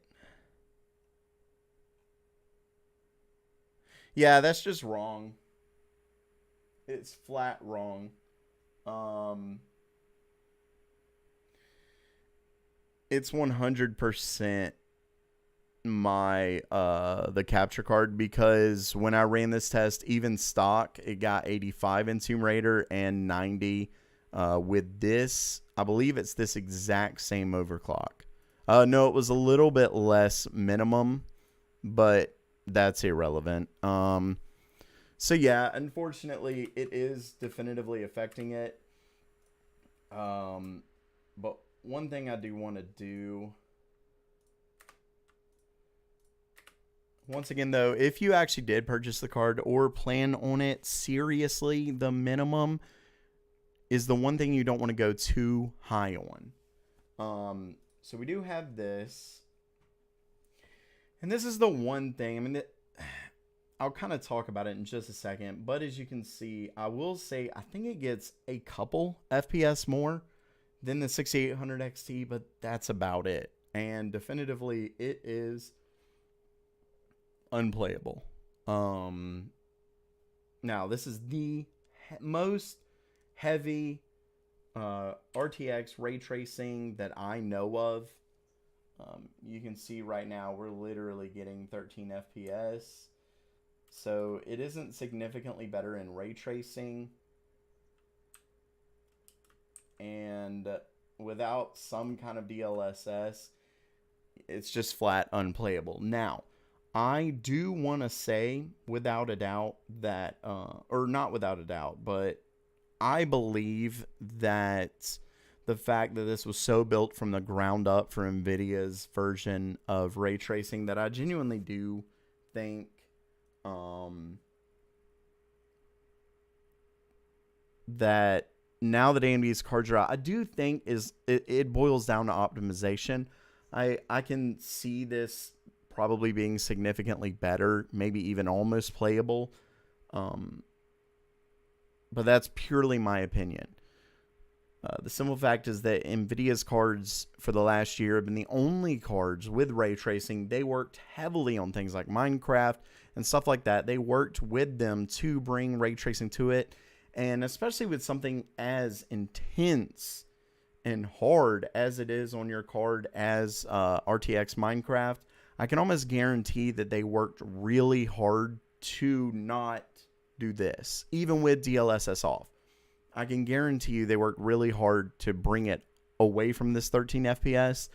A: Yeah, that's just wrong. It's flat wrong. It's 100% my the capture card, because when I ran this test, even stock, it got 85 in Tomb Raider and 90 with this. I believe it's this exact same overclock. No, it was a little bit less minimum, but that's irrelevant. So yeah, unfortunately, it is definitively affecting it. But one thing I do want to do, once again though, if you actually did purchase the card or plan on it seriously, the minimum is the one thing you don't want to go too high on. So we do have this. And this is the one thing, I mean, I'll kind of talk about it in just a second, but as you can see, I will say I think it gets a couple FPS more than the 6800 XT, but that's about it. And definitively, it is unplayable. Now, this is the most heavy RTX ray tracing that I know of. You can see right now we're literally getting 13 FPS. So it isn't significantly better in ray tracing. And without some kind of DLSS, it's just flat unplayable. Now, I do want to say without a doubt that, or not without a doubt, but I believe that the fact that this was so built from the ground up for NVIDIA's version of ray tracing, that I genuinely do think that now that AMD's cards are out, I do think it boils down to optimization. I can see this probably being significantly better, maybe even almost playable. But that's purely my opinion. The simple fact is that NVIDIA's cards for the last year have been the only cards with ray tracing. They worked heavily on things like Minecraft and stuff like that. They worked with them to bring ray tracing to it. And especially with something as intense and hard as it is on your card as RTX Minecraft, I can almost guarantee that they worked really hard to not do this, even with DLSS off. I can guarantee you they worked really hard to bring it away from this 13 FPS,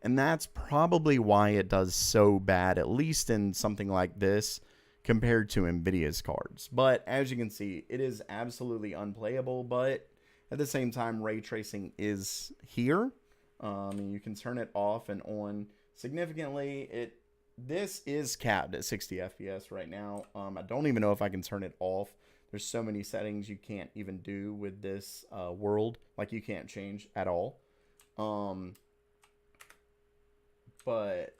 A: and that's probably why it does so bad, at least in something like this, compared to NVIDIA's cards. But as you can see, it is absolutely unplayable, but at the same time, ray tracing is here. And you can turn it off and on significantly. This is capped at 60 FPS right now. I don't even know if I can turn it off. There's so many settings you can't even do with this world. Like, you can't change at all. But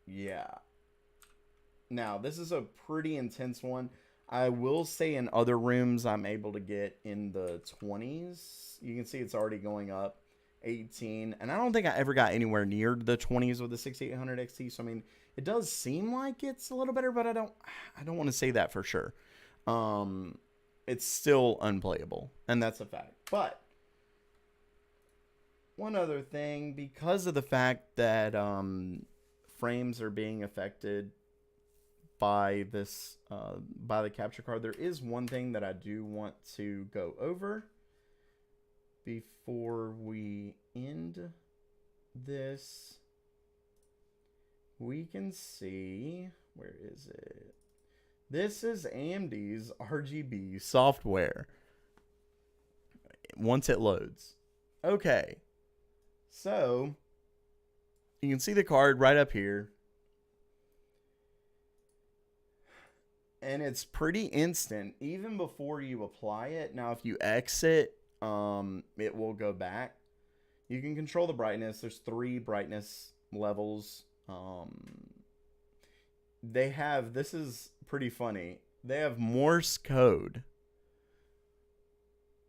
A: yeah. Now, this is a pretty intense one. I will say in other rooms, I'm able to get in the 20s. You can see it's already going up 18. And I don't think I ever got anywhere near the 20s with the 6800 XT. So, I mean, it does seem like it's a little better, but I don't want to say that for sure. It's still unplayable, and that's a fact. But one other thing, because of the fact that frames are being affected by this by the capture card, there is one thing that I do want to go over before we end this. We can see, where is it? This is AMD's RGB software once it loads. Okay, so you can see the card right up here. And it's pretty instant, even before you apply it. Now, if you exit, it will go back. You can control the brightness. There's 3 brightness levels. they have, this is pretty funny. They have Morse code.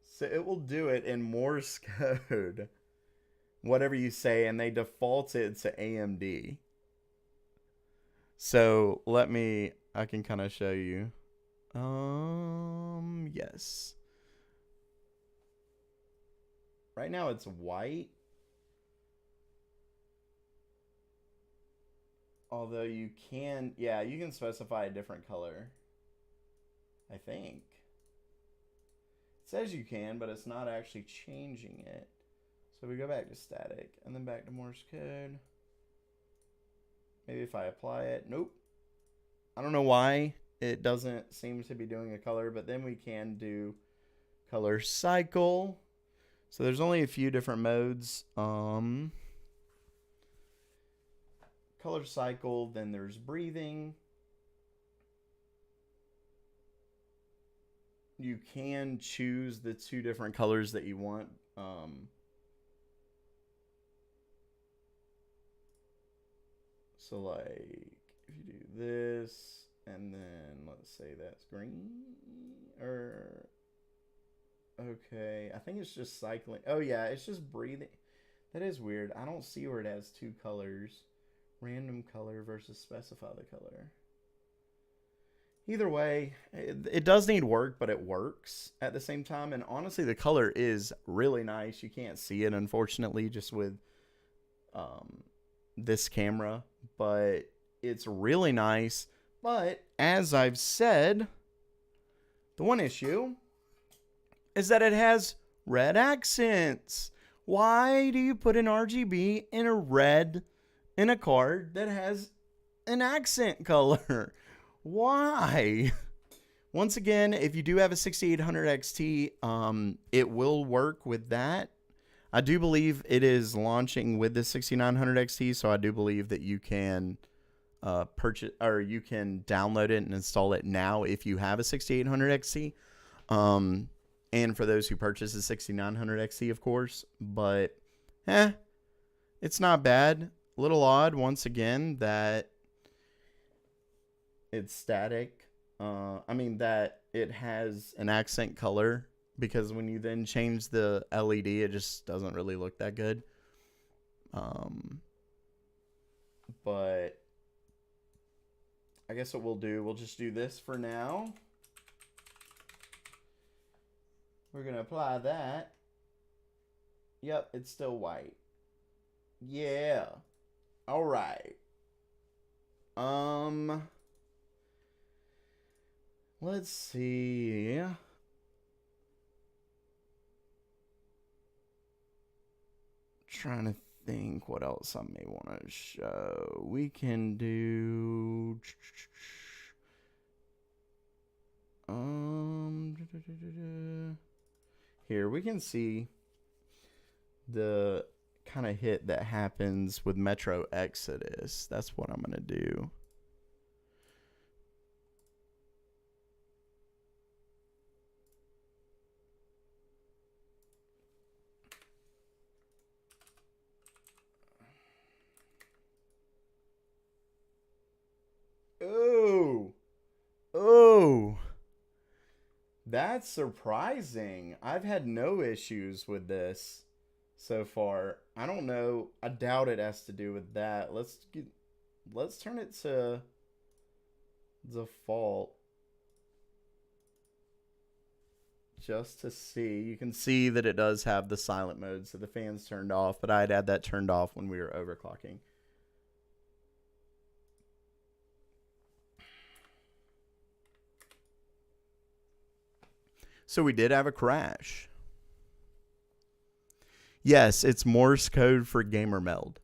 A: So it will do it in Morse code, whatever you say, and they default it to AMD. So I can kind of show you. Yes. Right now it's white. Although you can, yeah, you can specify a different color. I think. It says you can, but it's not actually changing it. So we go back to static and then back to Morse code. Maybe if I apply it. Nope. I don't know why it doesn't seem to be doing a color, but then we can do color cycle. So there's only a few different modes. Color cycle, then there's breathing. You can choose the two different colors that you want. So like if you do this and then let's say that's green or okay, I think it's just cycling. Oh yeah, it's just breathing. That is weird. I don't see where it has two colors. Random color versus specify the color. Either way, it does need work, but it works at the same time. And honestly, the color is really nice. You can't see it, unfortunately, just with this camera. But it's really nice. But as I've said, the one issue is that it has red accents. Why do you put an RGB in a card that has an accent color? Why? Once again, if you do have a 6800 XT, it will work with that. I do believe it is launching with the 6900 XT, so I do believe that you can purchase or you can download it and install it now if you have a 6800 XT. And for those who purchase a 6900 XT, of course, but it's not bad. A little odd, once again, that it's static. That it has an accent color, because when you then change the LED, it just doesn't really look that good. But I guess what we'll just do this for now. We're going to apply that. Yep, it's still white. Yeah. All right. Let's see. Trying to think what else I may want to show. We can do here we can see the kind of hit that happens with Metro Exodus. That's what I'm going to do. Oh, that's surprising. I've had no issues with this so far. I don't know. I doubt it has to do with that. Let's turn it to default just to see. You can see that it does have the silent mode, so the fan's turned off, but I'd had that turned off when we were overclocking. So we did have a crash. Yes, it's Morse code for gamer meld.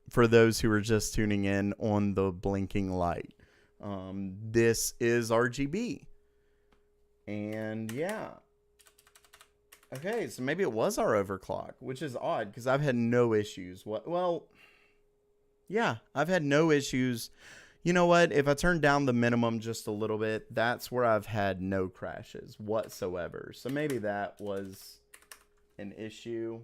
A: For those who are just tuning in on the blinking light. This is RGB. And yeah. Okay, so maybe it was our overclock, which is odd because I've had no issues. Well, yeah, I've had no issues. You know what? If I turn down the minimum just a little bit, that's where I've had no crashes whatsoever. So maybe that was an issue.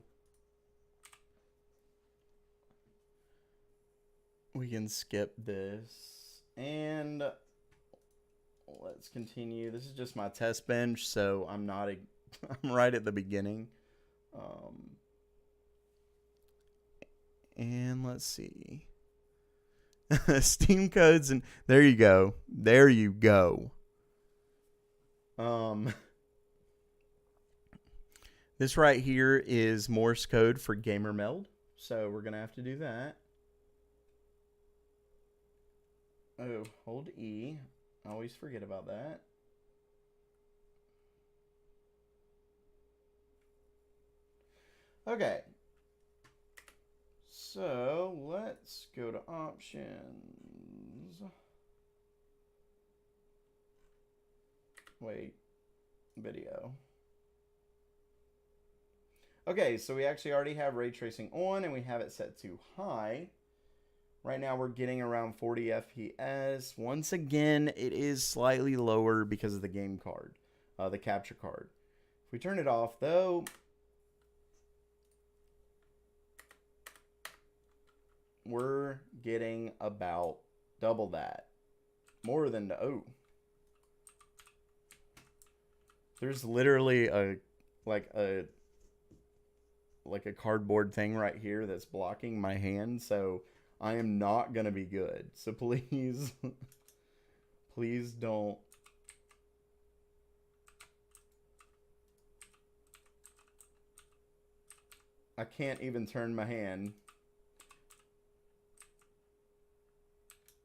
A: we can skip this. And let's continue. This is just my test bench, so I'm not I'm right at the beginning. And let's see. Steam codes, and there you go. There you go. This right here is Morse code for gamer meld, so we're gonna have to do that. Oh, hold E. I always forget about that. Okay. So let's go to options. Wait, video. Okay, so we actually already have ray tracing on and we have it set to high. Right now we're getting around 40 FPS. Once again, it is slightly lower because of the game card, the capture card. If we turn it off though, we're getting about double that. More than, oh. There's literally like a cardboard thing right here that's blocking my hand, so I am not gonna be good. So please, please don't. I can't even turn my hand.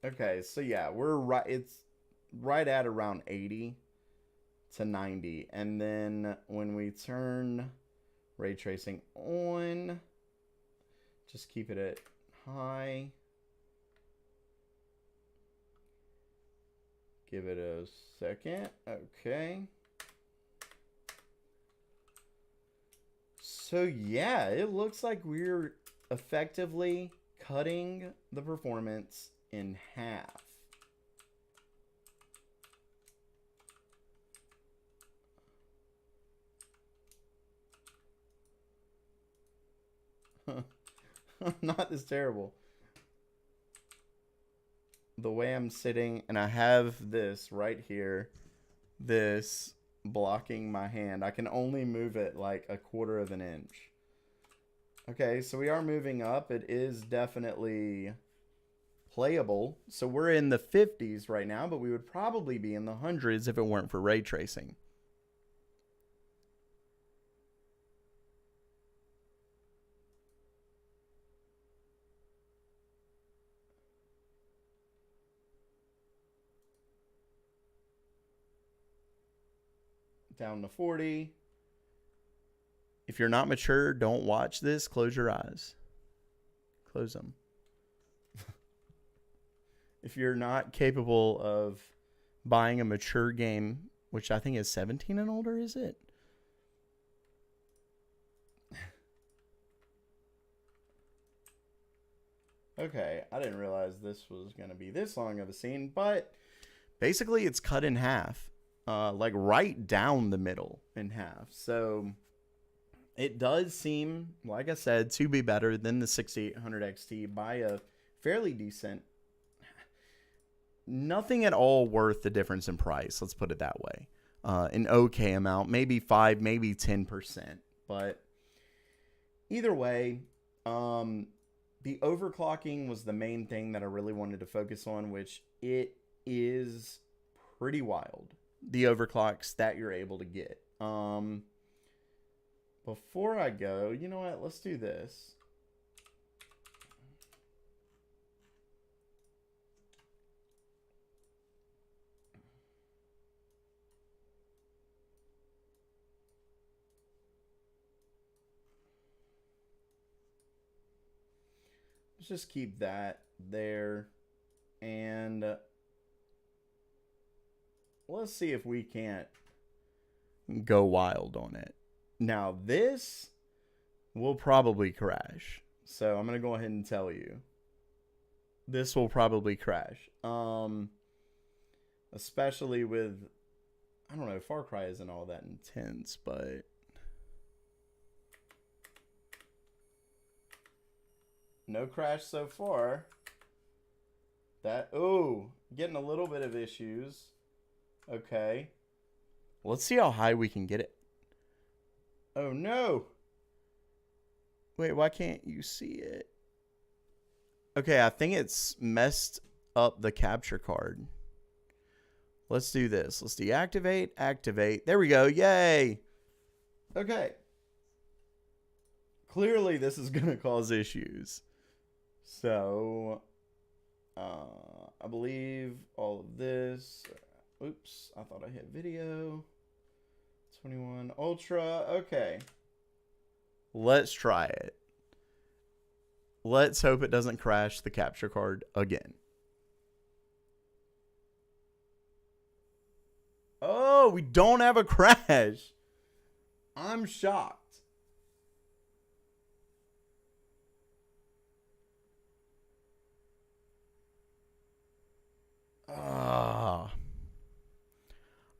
A: Okay, so yeah, we're right. It's right at around 80 to 90, and then when we turn ray tracing on, just keep it at high. Give it a second. Okay. So yeah, it looks like we're effectively cutting the performance in half. Not this terrible. The way I'm sitting, and I have this right here, this blocking my hand. I can only move it like a quarter of an inch. Okay, so we are moving up. It is definitely playable. So we're in the 50s right now, but we would probably be in the hundreds if it weren't for ray tracing. Down to 40. If you're not mature, don't watch this. Close your eyes. Close them. If you're not capable of buying a mature game, which I think is 17 and older, is it? Okay, I didn't realize this was going to be this long of a scene, but basically it's cut in half. Like right down the middle in half. So it does seem, like I said, to be better than the 6800 XT by a fairly decent, nothing at all worth the difference in price. Let's put it that way. An okay amount, maybe 5, maybe 10%. But either way, the overclocking was the main thing that I really wanted to focus on, which it is pretty wild. The overclocks that you're able to get. Before I go, you know what? Let's do this. Let's just keep that there. And let's see if we can't go wild on it. Now, this will probably crash. So I'm going to go ahead and tell you. This will probably crash. Especially with, I don't know, Far Cry isn't all that intense, but no crash so far. Getting a little bit of issues. Okay. Let's see how high we can get it. Oh, no. Wait, why can't you see it? Okay, I think it's messed up the capture card. Let's do this. Let's deactivate, activate. There we go. Yay. Okay. Clearly, this is going to cause issues. So, I believe all of this. Oops, I thought I hit video. 21 Ultra. Okay. Let's try it. Let's hope it doesn't crash the capture card again. Oh, we don't have a crash. I'm shocked.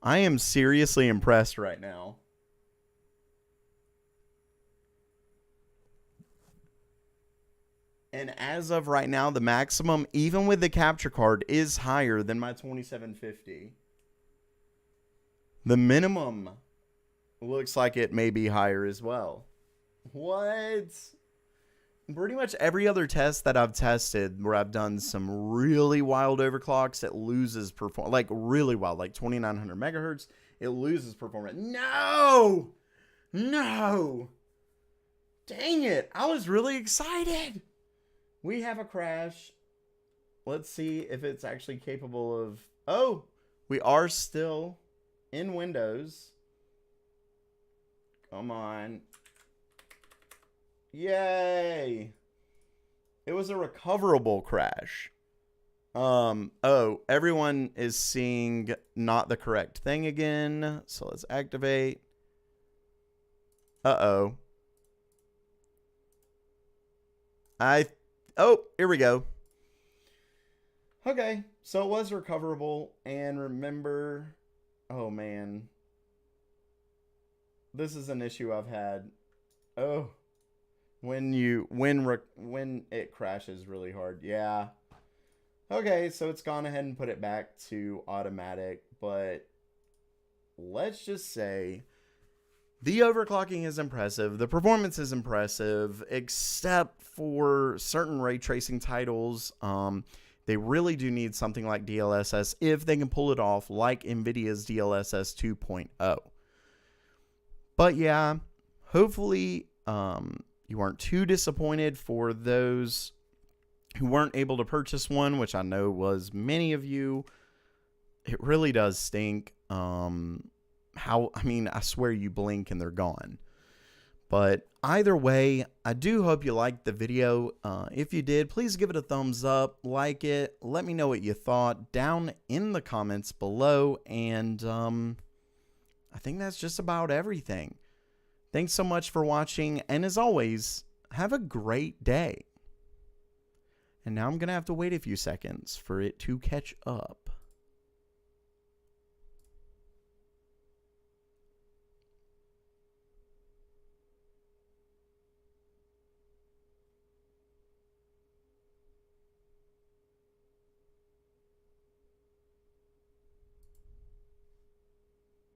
A: I am seriously impressed right now. And as of right now, the maximum, even with the capture card, is higher than my 2750. The minimum looks like it may be higher as well. What? Pretty much every other test that I've tested where I've done some really wild overclocks, it loses performance. Like really wild, like 2900 megahertz, it loses performance. No! No! Dang it. I was really excited. We have a crash. Let's see if it's actually capable of... Oh, we are still in Windows. Come on. Yay. It was a recoverable crash. Oh, everyone is seeing not the correct thing again. So let's activate. Uh-oh. Oh, here we go. Okay, so it was recoverable, and remember, oh man, this is an issue I've had. Oh, when it crashes really hard, yeah. Okay, so it's gone ahead and put it back to automatic, but let's just say the overclocking is impressive. The performance is impressive, except for certain ray tracing titles. They really do need something like DLSS if they can pull it off, like NVIDIA's DLSS 2.0. But yeah, hopefully you aren't too disappointed for those who weren't able to purchase one, which I know was many of you. It really does stink. I swear you blink and they're gone. But either way, I do hope you liked the video. If you did, please give it a thumbs up, like it, let me know what you thought down in the comments below. And I think that's just about everything. Thanks so much for watching, and as always, have a great day. And now I'm going to have to wait a few seconds for it to catch up.